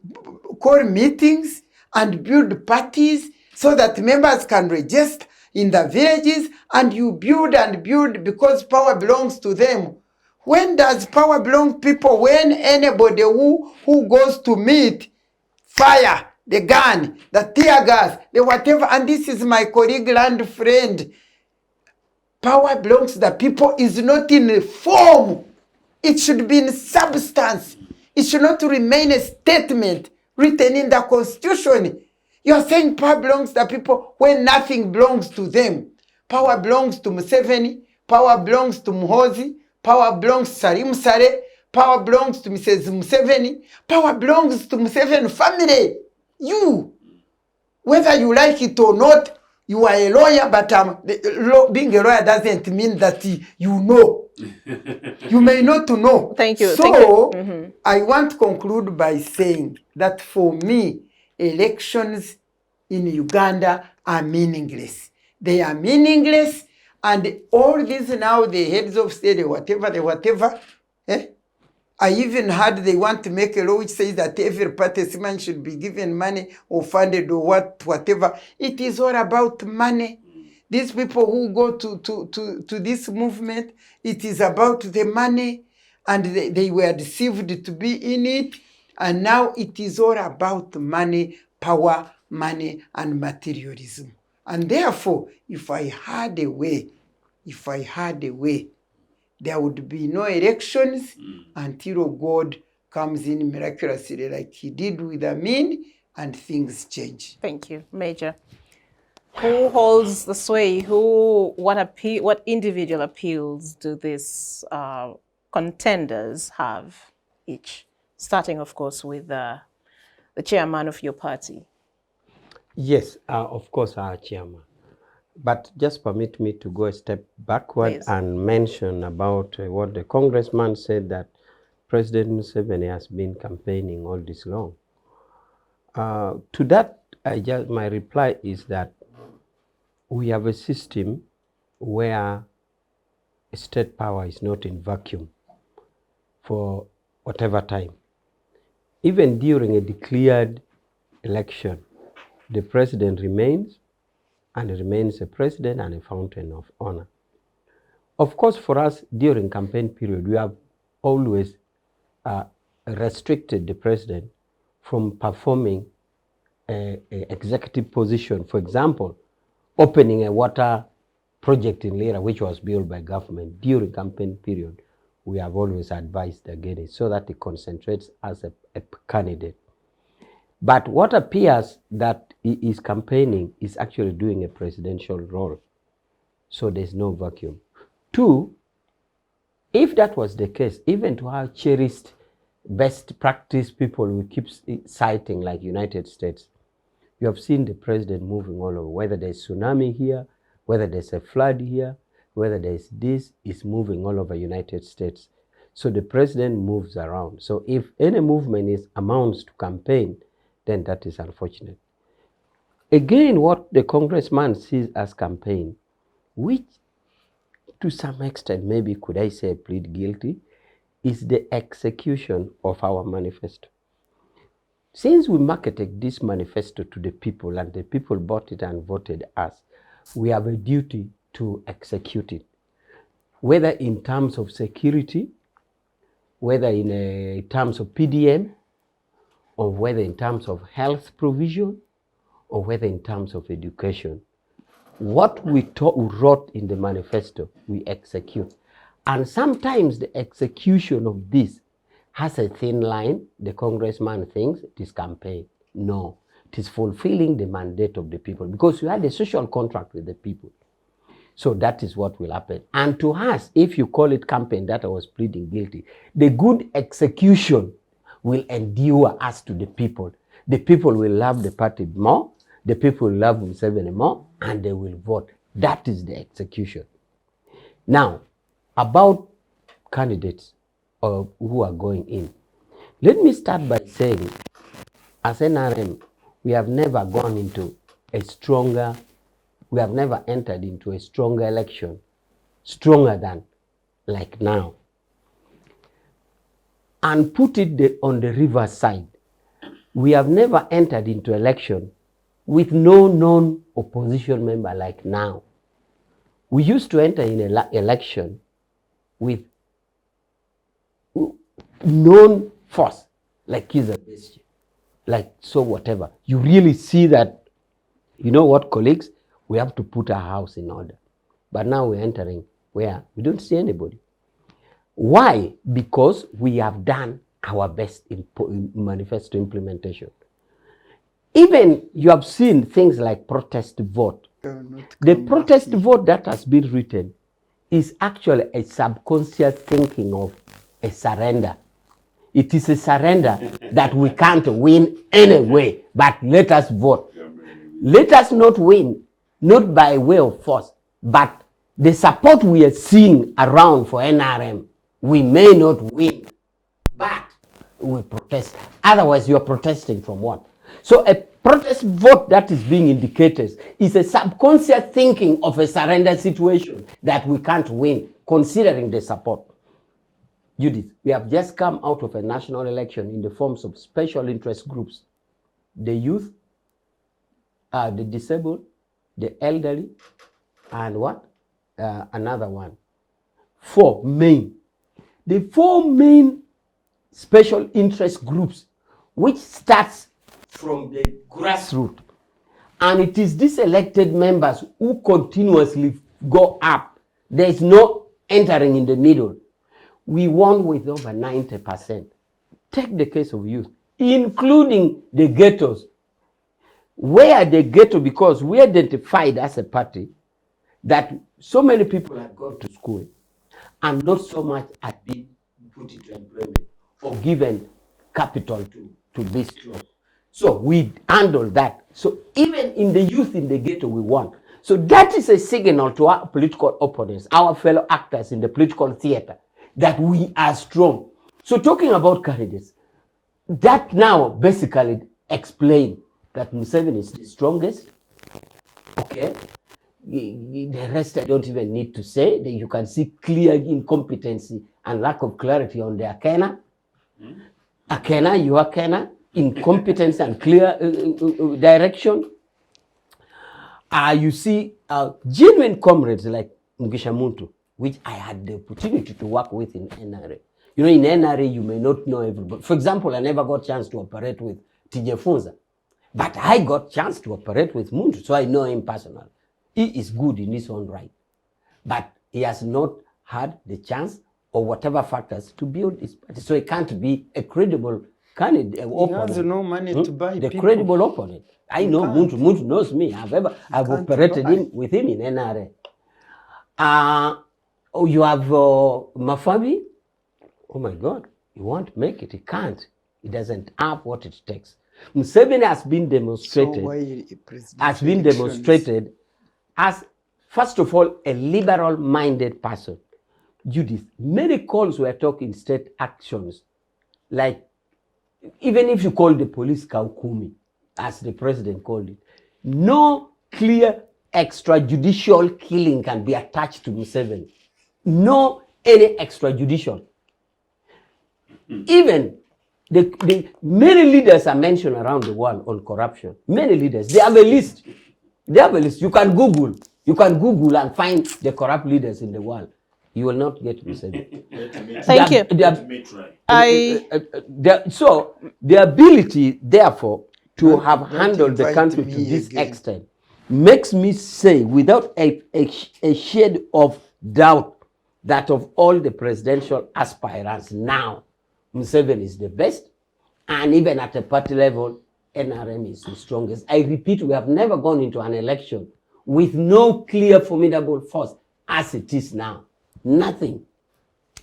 C: call meetings and build parties so that members can register in the villages, and you build and build because power belongs to them. When does power belong to people? When anybody who goes to meet, fire, the gun, the tear gas, the whatever, and this is my colleague and friend. Power belongs to the people is not in form. It should be in substance. It should not remain a statement written in the Constitution. You are saying power belongs to the people when nothing belongs to them. Power belongs to Museveni. Power belongs to Muhozi. Power belongs to Salim Sare. Power belongs to Mrs. Museveni. Power belongs to Museveni family. You, whether you like it or not, you are a lawyer, but being a lawyer doesn't mean that you know. You may not know.
A: Thank you.
C: So, I want to conclude by saying that for me, elections in Uganda are meaningless. They are meaningless, and all these now, the heads of state, the whatever, I even heard they want to make a law which says that every participant should be given money or funded or whatever. It is all about money. These people who go to this movement, it is about the money, and they were deceived to be in it. And now it is all about money, power, money, and materialism. And therefore, if I had a way, there would be no elections until God comes in miraculously like he did with Amin, and things change.
A: Thank you, Major. Who holds the sway? What individual appeals do these contenders have each? Starting, of course, with the chairman of your party.
E: Yes, of course, our chairman. But just permit me to go a step backward. Please. And mention about what the congressman said, that President Museveni has been campaigning all this long. To that, my reply is that we have a system where state power is not in vacuum for whatever time. Even during a declared election, the president remains and remains a president and a fountain of honor. Of course, for us during campaign period, we have always restricted the president from performing an executive position. For example, opening a water project in Lira, which was built by government during campaign period, we have always advised against it so that it concentrates as a candidate. But what appears that he is campaigning is actually doing a presidential role. So there's no vacuum. Two, if that was the case, even to our cherished best practice people we keep citing like United States, you have seen the president moving all over, whether there's tsunami here, whether there's a flood here, whether there's this, is moving all over United States. So the president moves around. So if any movement amounts to campaign, then that is unfortunate. Again, what the congressman sees as campaign, which to some extent, maybe could I say plead guilty, is the execution of our manifesto. Since we marketed this manifesto to the people and the people bought it and voted us, we have a duty to execute it, whether in terms of security, whether in terms of PDM, or whether in terms of health provision, or whether in terms of education. What we wrote in the manifesto, we execute. And sometimes the execution of this has a thin line. The congressman thinks it is campaign. No, it is fulfilling the mandate of the people because you had a social contract with the people. So that is what will happen. And to us, if you call it campaign, that I was pleading guilty, the good execution will endure us to the people. The people will love the party more, the people will love Museveni more, and they will vote. That is the execution. Now, about candidates who are going in. Let me start by saying, as NRM, we have never gone into we have never entered into a stronger election, stronger than like now. And put it on the river side. We have never entered into election with no known opposition member like now. We used to enter in an election with known force, like Kizabeshe, like so whatever. You really see that, you know what, colleagues, we have to put our house in order. But now we're entering where we don't see anybody. Why? Because we have done our best in manifesto implementation. Even you have seen things like protest vote. The protest vote that has been written is actually a subconscious thinking of a surrender. It is a surrender that we can't win anyway, but let us vote. Let us not win, not by way of force, but the support we are seeing around for NRM, we may not win, but we protest. Otherwise, you are protesting from what? So a protest vote that is being indicated is a subconscious thinking of a surrender situation that we can't win, considering the support. Judith, we have just come out of a national election in the forms of special interest groups. The youth, the disabled, the elderly, and what? Another one. Four main. The four main special interest groups, which starts from the grassroots. And it is these elected members who continuously go up. There is no entering in the middle. We won with over 90%. Take the case of youth, including the ghettos. Where the ghetto, because we identified as a party that so many people had gone to school and not so much had been put into employment or given capital to this club. So we handled that. So even in the youth in the ghetto, we won. So that is a signal to our political opponents, our fellow actors in the political theater, that we are strong.
G: So talking about candidates, that now basically explain that Museveni is the strongest. Okay. The rest I don't even need to say. That you can see clear incompetency and lack of clarity on the Akena. Akena, you Akena, incompetence and clear direction. You see genuine comrades like Mugisha Muntu, which I had the opportunity to work with in NRA. You know, in NRA, you may not know everybody. For example, I never got a chance to operate with TJ Funza, but I got a chance to operate with Muntu, so I know him personally. He is good in his own right, but he has not had the chance or whatever factors to build his party. So he can't be a credible candidate.
C: He has no money to buy
G: the
C: people.
G: credible opponent. I know Muntu. Muntu knows me. I've operated with him in NRA. You have Mafabi. Oh my God, he won't make it. He can't. He doesn't have what it takes. Museveni has been demonstrated as, first of all, a liberal-minded person. Judith, many calls were talking state actions, like even if you call the police Kaukumi, as the president called it, no clear extrajudicial killing can be attached to Museveni. No any extrajudicial. Even the many leaders are mentioned around the world on corruption. Many leaders. They have a list. They have a list. You can Google. You can Google and find the corrupt leaders in the world. You will not get Museveni.
A: Thank you.
G: So the ability, therefore, to have handled the country to this extent makes me say, without a shade of doubt, that of all the presidential aspirants now, Museveni is the best, and even at a party level, NRM is the strongest. I repeat, we have never gone into an election with no clear, formidable force as it is now. Nothing.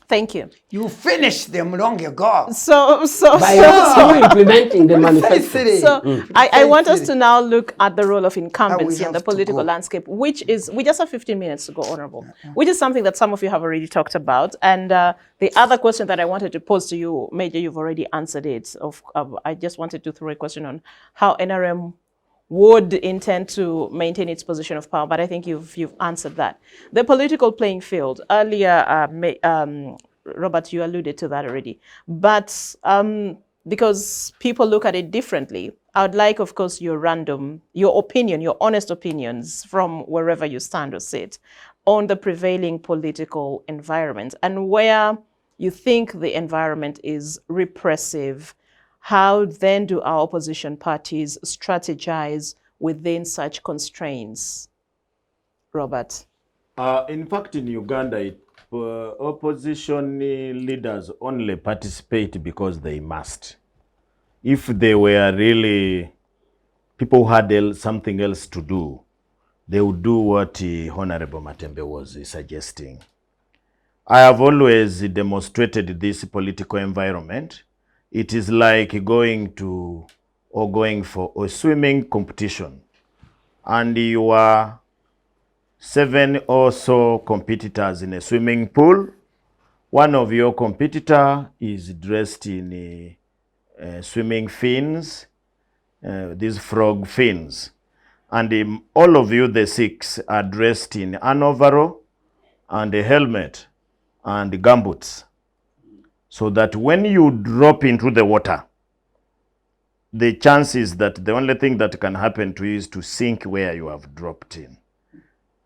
A: Thank you.
C: You finished them long ago.
A: So
G: implementing the manifesto.
A: So I want us to now look at the role of incumbency and the political landscape, which is, we just have 15 minutes to go, Honorable, which is something that some of you have already talked about. And the other question that I wanted to pose to you, Major, you've already answered it. I just wanted to throw a question on how NRM would intend to maintain its position of power, but I think you've answered that. The political playing field, earlier, Robert, you alluded to that already, but because people look at it differently, I would like, of course, your opinion, your honest opinions from wherever you stand or sit on the prevailing political environment and where you think the environment is repressive. How then do our opposition parties strategize within such constraints? Robert.
B: In fact, in Uganda, opposition leaders only participate because they must. If they were really people who had something else to do, they would do what Honorable Matembe was suggesting. I have always demonstrated this political environment. It is like going for a swimming competition, and you are 7 or so competitors in a swimming pool. One of your competitor is dressed in swimming fins, these frog fins, and all of you, the 6, are dressed in an overall and a helmet and gumboots. So that when you drop into the water, the chances that the only thing that can happen to you is to sink where you have dropped in.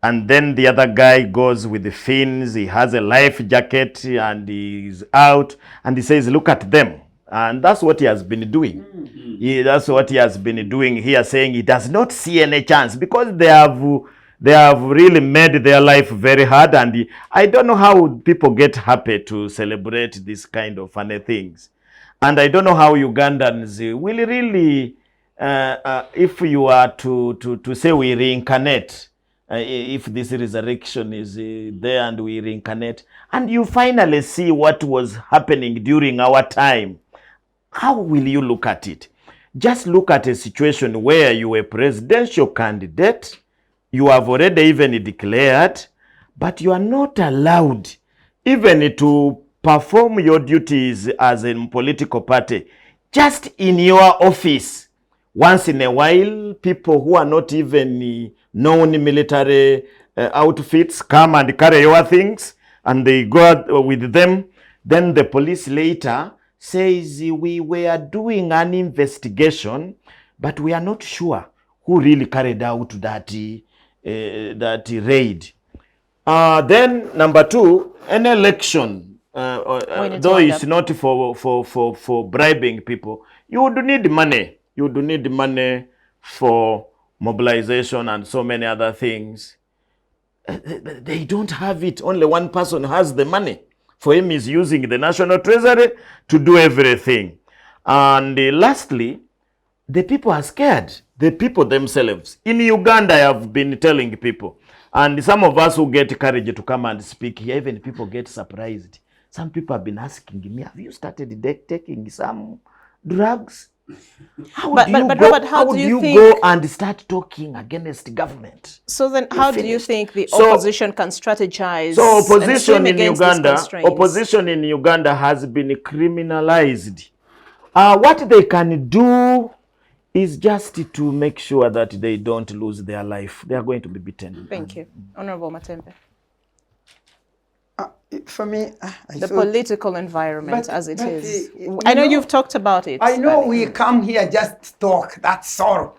B: And then the other guy goes with the fins, he has a life jacket and he's out and he says, look at them. And that's what he has been doing. That's what he has been doing here, saying he does not see any chance because they have really made their life very hard, and I don't know how people get happy to celebrate this kind of funny things. And I don't know how Ugandans will really, if you are to say we reincarnate, if this resurrection is there and we reincarnate, and you finally see what was happening during our time, how will you look at it? Just look at a situation where you were a presidential candidate, you have already even declared, but you are not allowed even to perform your duties as a political party just in your office. Once in a while, people who are not even known military outfits come and carry your things, and they go out with them. Then the police later says, we were doing an investigation, but we are not sure who really carried out that raid. Then number two, an election, though it's not for bribing people, you would need money. You do need money for mobilization and so many other things. They don't have it. Only one person has the money. For him, he's using the national treasury to do everything. And lastly, the people are scared. The people themselves. In Uganda, I have been telling people, and some of us who get courage to come and speak here, even people get surprised. Some people have been asking me, have you started taking some drugs? How do you go and start talking against government?
A: So then how do you think the opposition can strategize?
B: So opposition in Uganda has been criminalized. What they can do is just to make sure that they don't lose their life. They are going to be beaten.
A: Thank you. Honorable Matembe.
C: For me,
A: the political environment as it is. I know you've talked about it.
C: I know we come here just to talk, that's all.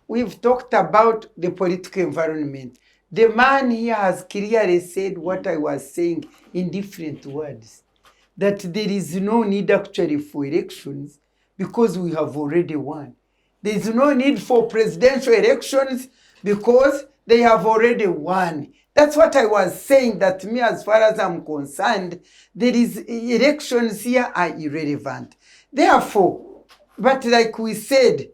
C: We've talked about the political environment. The man here has clearly said what I was saying in different words, that there is no need actually for elections because we have already won. There is no need for presidential elections because they have already won. That's what I was saying, that me, as far as I'm concerned, there is elections here are irrelevant. Therefore, but like we said,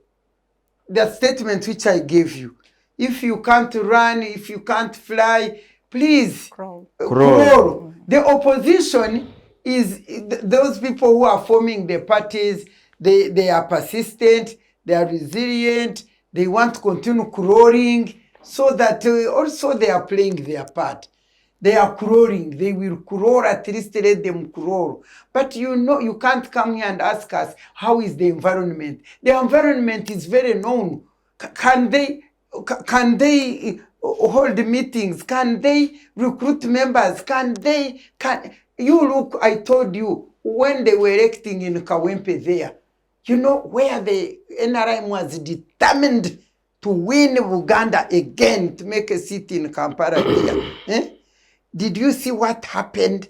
C: the statement which I gave you, if you can't run, if you can't fly, please crawl. The opposition is those people who are forming the parties. They are persistent, they are resilient, they want to continue crawling, so that also they are playing their part. They are crawling. They will crawl, at least let them crawl. But you know, you can't come here and ask us, how is the environment? The environment is very known. Can they hold meetings? Can they recruit members? You look, I told you, when they were electing in Kawempe there, you know, where the NRM was determined to win Uganda again, to make a seat in Kampala here. Did you see what happened?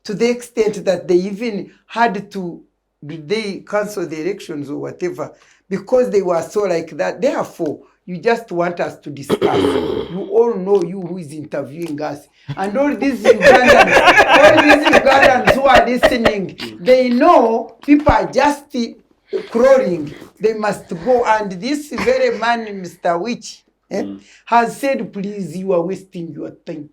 C: To the extent that they even had to, did they cancel the elections or whatever? Because they were so like that. Therefore, you just want us to discuss. You all know, you who is interviewing us. And all these Ugandans who are listening, they know people are just crawling. They must go. And this very man, Mr. Awich, has said, please, you are wasting your time.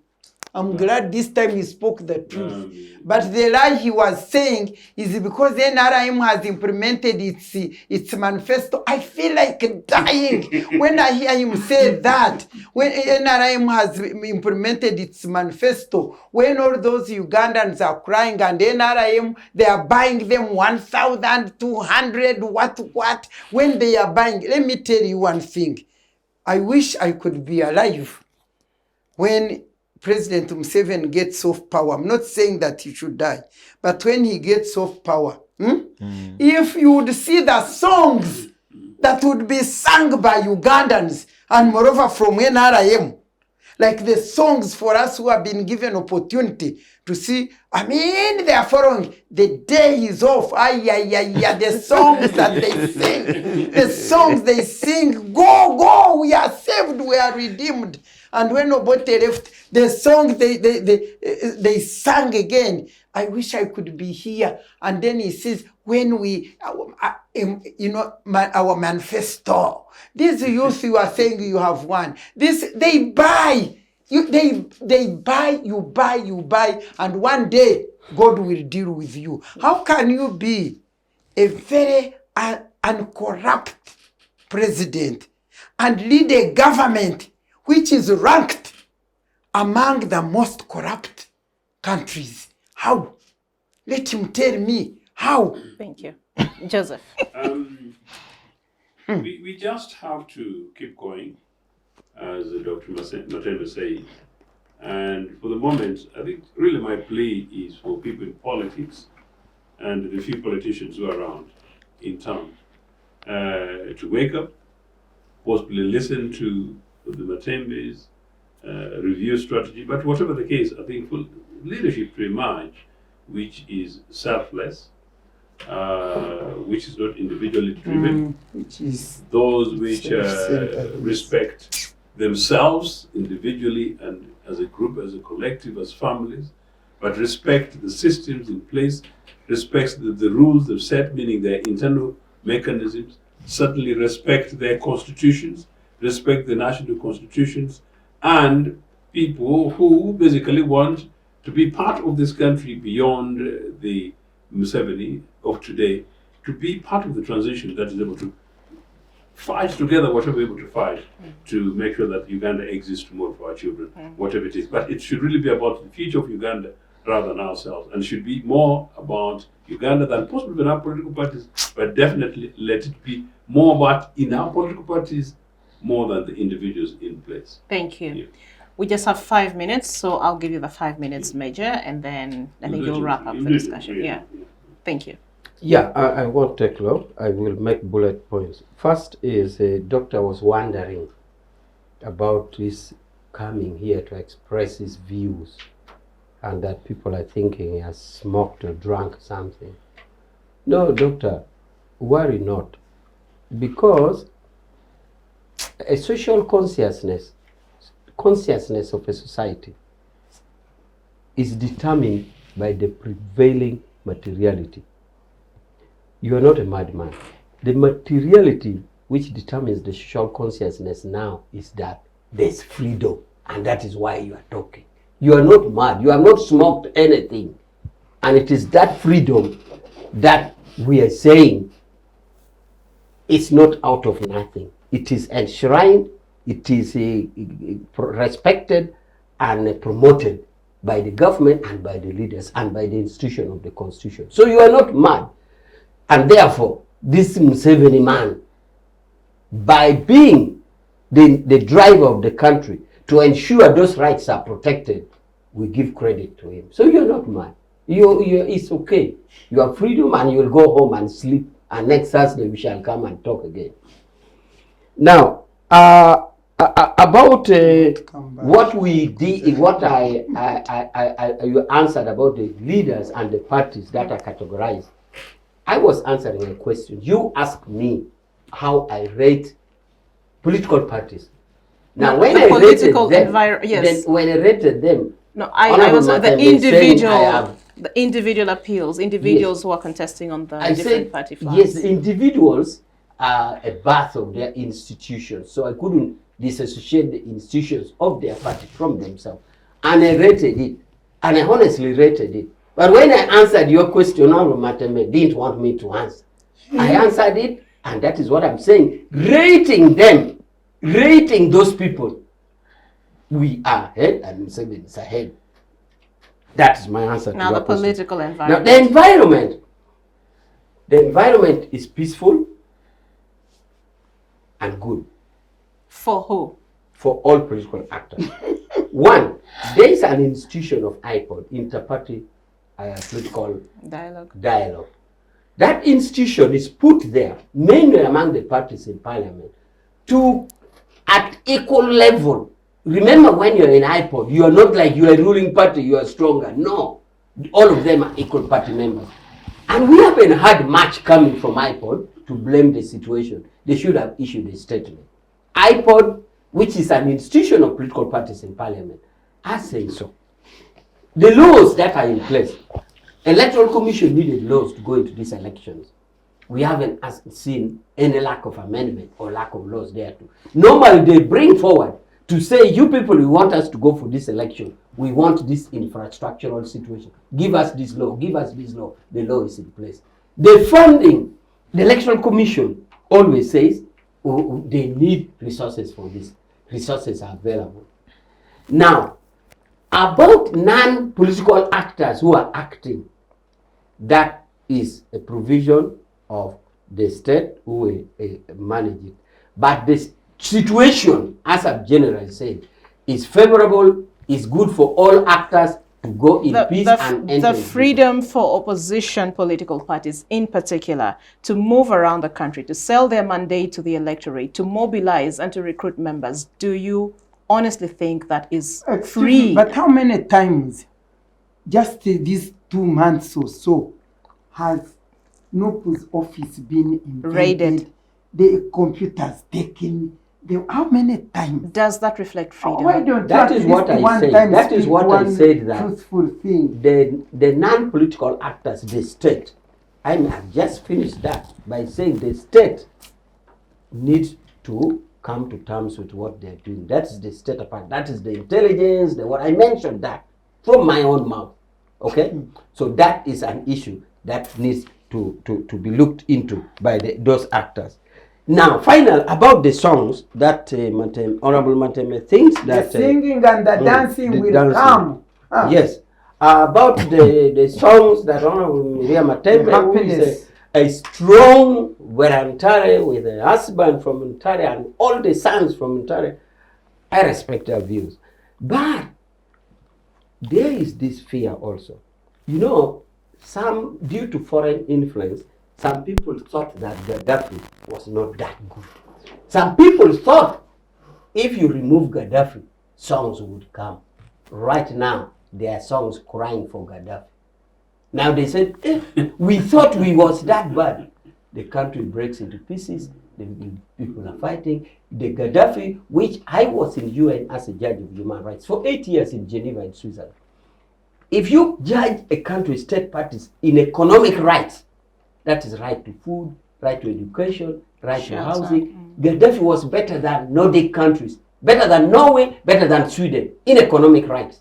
C: I'm glad this time he spoke the truth. But the lie he was saying is because NRM has implemented its manifesto. I feel like dying when I hear him say that. When NRM has implemented its manifesto, when all those Ugandans are crying and NRM, they are buying them 1,200, what, when they are buying. Let me tell you one thing. I wish I could be alive when President Museveni gets off power. I'm not saying that he should die, but when he gets off power, if you would see the songs that would be sung by Ugandans, and moreover from NRM, like the songs for us who have been given opportunity to see, I mean, they are following. The day is off. The songs that they sing, the songs they sing, go, we are saved, we are redeemed. And when nobody left, the song they sang again. I wish I could be here. And then he says, when we, our manifesto, these youth you are saying you have won. This they buy. They buy, you buy, and one day God will deal with you. How can you be a very uncorrupt president and lead a government which is ranked among the most corrupt countries? How? Let him tell me how.
A: Thank you. Joseph.
D: We just have to keep going, as Dr. Matembe said. And for the moment, I think really my plea is for people in politics and the few politicians who are around in town to wake up, possibly listen to the Matembe's review strategy. But whatever the case, I think for leadership to emerge, which is selfless, which is not individually driven,
C: Which is
D: those which
C: self-centered.
D: respect themselves individually and as a group, as a collective, as families, but respect the systems in place, respect the rules they've set, meaning their internal mechanisms, certainly respect their constitutions, respect the national constitutions, and people who basically want to be part of this country beyond the Museveni of today, to be part of the transition that is able to fight together whatever we're able to fight to make sure that Uganda exists tomorrow for our children, whatever it is. But it should really be about the future of Uganda rather than ourselves, and should be more about Uganda than possibly in our political parties, but definitely let it be more about in our political parties more than the individuals in place.
A: Thank you.
D: Yeah.
A: We just have 5 minutes, so I'll give you the 5 minutes, Major, and then I think you'll wrap up the discussion. Yeah. Thank you.
E: Yeah, I won't take long. I will make bullet points. First is the doctor was wondering about his coming here to express his views, and that people are thinking he has smoked or drunk something. No, doctor, worry not, because a social consciousness of a society is determined by the prevailing materiality. You are not a madman. The materiality which determines the social consciousness now is that there's freedom, and that is why you are talking. You are not mad. You have not smoked anything. And it is that freedom that we are saying it's not out of nothing. It is enshrined, it is respected and promoted by the government and by the leaders and by the institution of the constitution. So you are not mad. And therefore, this Museveni man, by being the driver of the country to ensure those rights are protected, we give credit to him. So you're not mad. It's okay. You have freedom and you'll go home and sleep. And next Thursday we shall come and talk again. Now, about what we did, what you answered about the leaders and the parties that are categorized. I was answering a question. You asked me how I rate political parties. Now, when I rated them,
A: yes.
E: when I rated them,
A: no, I was the individual appeals, individuals
E: yes,
A: who are contesting on the
E: I
A: different
E: said,
A: party flags.
E: yes, the individuals are a birth of their institutions, so I couldn't disassociate the institutions of their party from themselves. And I rated it, and I honestly rated it. But when I answered your question, Honorable Matembe didn't want me to answer. I answered it, and that is what I'm saying. Rating them, rating those people, we are ahead, and Museveni is ahead. That is my answer to
A: now
E: your
A: the
E: question.
A: political environment.
E: Now the environment is peaceful and good.
A: For who?
E: For all political actors. One, there is an institution of IPOD, inter-party political dialogue. That institution is put there, mainly among the parties in parliament, to, at equal level. Remember, when you're in IPOD, you are not like you are a ruling party, you are stronger. No, all of them are equal party members. And we haven't had much coming from IPOD to blame the situation. They should have issued a statement. IPOD, which is an institution of political parties in parliament, are saying so. The laws that are in place, Electoral Commission needed laws to go into these elections. We haven't seen any lack of amendment or lack of laws there too. Normally they bring forward to say, you people, we want us to go for this election. We want this infrastructural situation. Give us this law, give us this law. The law is in place. The funding, the Electoral Commission always says, they need resources for this. Resources are available. Now, about non-political actors who are acting,
G: that is a provision of the state who will manage it. But the situation, as I've generally said, is favorable, is good for all actors to go in peace and enter
A: the freedom for opposition political parties in particular to move around the country, to sell their mandate to the electorate, to mobilize and to recruit members. Do you honestly think that is free?
C: But how many times, just these 2 months or so, has NOPU's office been invaded,
A: raided,
C: the computers taken? How many times?
A: Does that reflect freedom?
C: Why don't
G: That
C: you
G: is
C: at
G: what
C: least
G: I
C: one
G: said.
C: time
G: That is
C: speak
G: what I
C: one
G: said, that
C: truthful thing?
G: the non-political actors, the state, I have just finished that by saying the state needs to come to terms with what they're doing. That's the state apart. That is the intelligence, what I mentioned that from my own mouth. Okay? So that is an issue that needs to be looked into by those actors. Now, final about the songs that Honorable Matembe thinks that
C: the singing and the dancing will come.
G: Yes, about the songs that Honorable Miriam Matembe, who is a strong Verantare with a husband from Ntare and all the sons from Ntare, I respect their views. But there is this fear also. You know, some, due to foreign influence, some people thought that Gaddafi was not that good. Some people thought if you remove Gaddafi, songs would come. Right now, there are songs crying for Gaddafi. Now they said, we thought we was that bad. The country breaks into pieces. The people are fighting. The Gaddafi, which I was in UN as a judge of human rights for 8 years in Geneva in Switzerland. If you judge a country's state parties in economic rights, that is right to food, right to education, right to housing. Gaddafi was better than Nordic countries, better than Norway, better than Sweden in economic rights.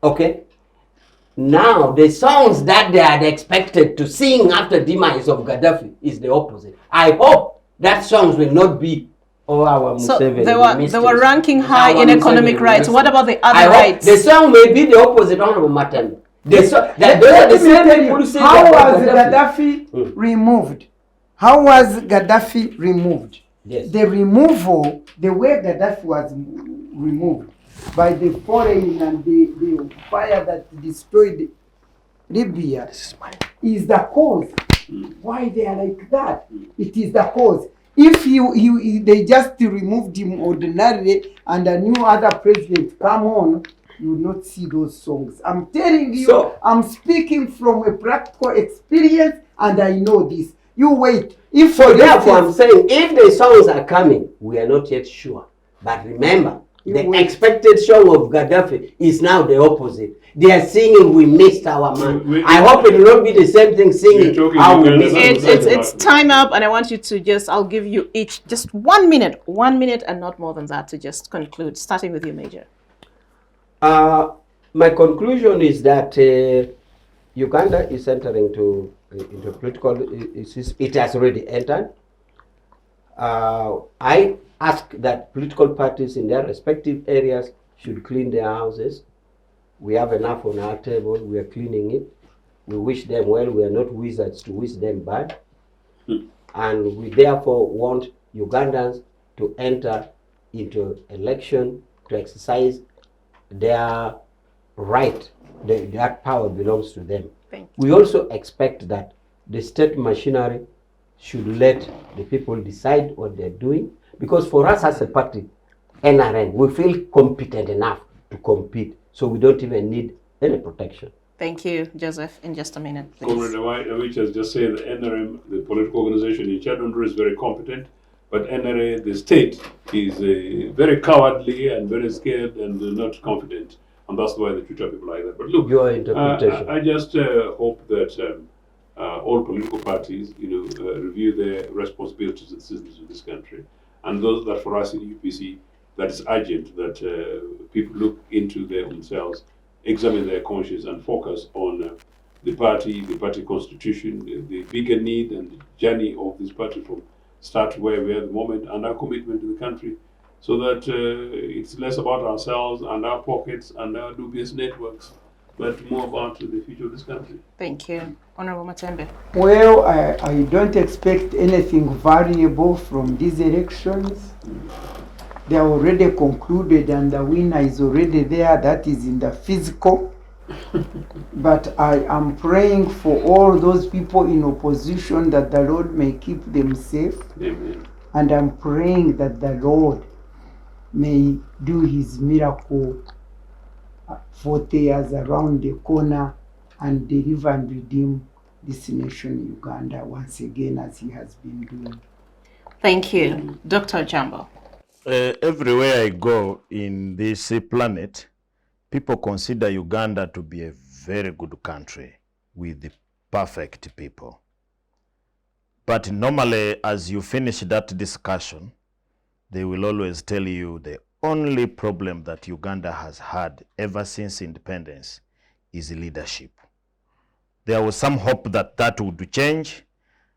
G: Okay? Now, the songs that they had expected to sing after demise of Gaddafi is the opposite. I hope that songs will not be our Museveni.
A: So they were ranking high in economic rights. What about the other rights?
G: The song may be the opposite, Honorable Matembe.
C: How was Gaddafi removed? How was Gaddafi removed?
G: Yes.
C: The removal, the way Gaddafi was removed by the foreign and the fire that destroyed Libya is the cause. Why they are like that? It is the cause. If they just removed him ordinarily and a new other president come on, you will not see those songs. I'm telling you, so, I'm speaking from a practical experience and I know this. You wait.
G: Therefore I'm saying, if the songs are coming, we are not yet sure. But remember, the expected song of Gaddafi is now the opposite. They are singing, we missed our man. I hope it will not be the same thing singing how we missed
A: it's time up, and I want you to I'll give you each just 1 minute and not more than that to just conclude, starting with you, Major.
G: My conclusion is that Uganda is entering into political, it has already entered. I ask that political parties in their respective areas should clean their houses. We have enough on our table, we are cleaning it. We wish them well, we are not wizards to wish them bad. And we therefore want Ugandans to enter into election, to exercise their right. That power belongs to them. We also expect that the state machinery should let the people decide what they're doing, because for us as a party, NRM, we feel competent enough to compete, so we don't even need any protection.
A: Thank you, Joseph. In just a minute, please.
D: Comrade Awich has just said the NRM, the political organization in Chadundru, is very competent, but NRA, the state, is very cowardly and very scared and not confident, and that's why they treat people like that. But look,
G: your interpretation.
D: I just hope that all political parties, review their responsibilities to the citizens of this country, and those that for us in UPC, that is urgent that people look into their own selves, examine their conscience, and focus on the party constitution, the bigger need and the journey of this party from start to where we are at the moment, and our commitment to the country, so that it's less about ourselves and our pockets and our dubious networks, but more about the future of this country.
A: Thank you. Honorable Matembe.
C: Well, I don't expect anything variable from these elections. They are already concluded and the winner is already there. That is in the physical. But I am praying for all those people in opposition that the Lord may keep them safe.
D: Amen.
C: And I'm praying that the Lord may do his miracle 40 years around the corner and deliver and redeem this nation, Uganda, once again, as he has been doing.
A: Thank you. Dr. Ojiambo.
B: Everywhere I go in this planet, people consider Uganda to be a very good country with the perfect people. But normally, as you finish that discussion, they will always tell you the only problem that Uganda has had ever since independence is leadership. There was some hope that that would change,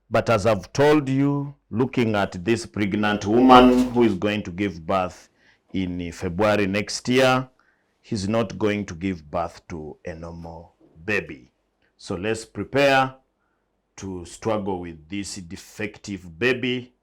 B: but as I've told you, looking at this pregnant woman who is going to give birth in February next year, he's not going to give birth to a normal baby. So let's prepare to struggle with this defective baby,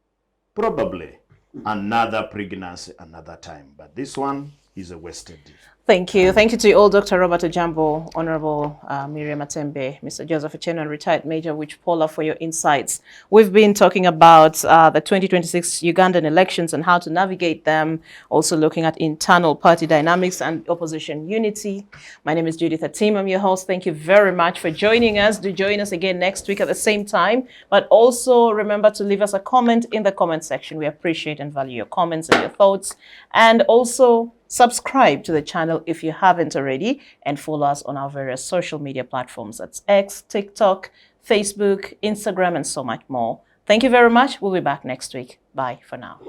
B: probably another pregnancy another time. But this one is a wasted.
A: Thank you. Thank you to you all, Dr. Robert Ojiambo, Honorable Miriam Matembe, Mr. Joseph Ochieno, and retired Major Awich Pollar for your insights. We've been talking about the 2026 Ugandan elections and how to navigate them, also looking at internal party dynamics and opposition unity. My name is Judith Atim. I'm your host. Thank you very much for joining us. Do join us again next week at the same time, but also remember to leave us a comment in the comment section. We appreciate and value your comments and your thoughts, and also subscribe to the channel if you haven't already, and follow us on our various social media platforms. That's X, TikTok, Facebook, Instagram, and so much more. Thank you very much. We'll be back next week. Bye for now.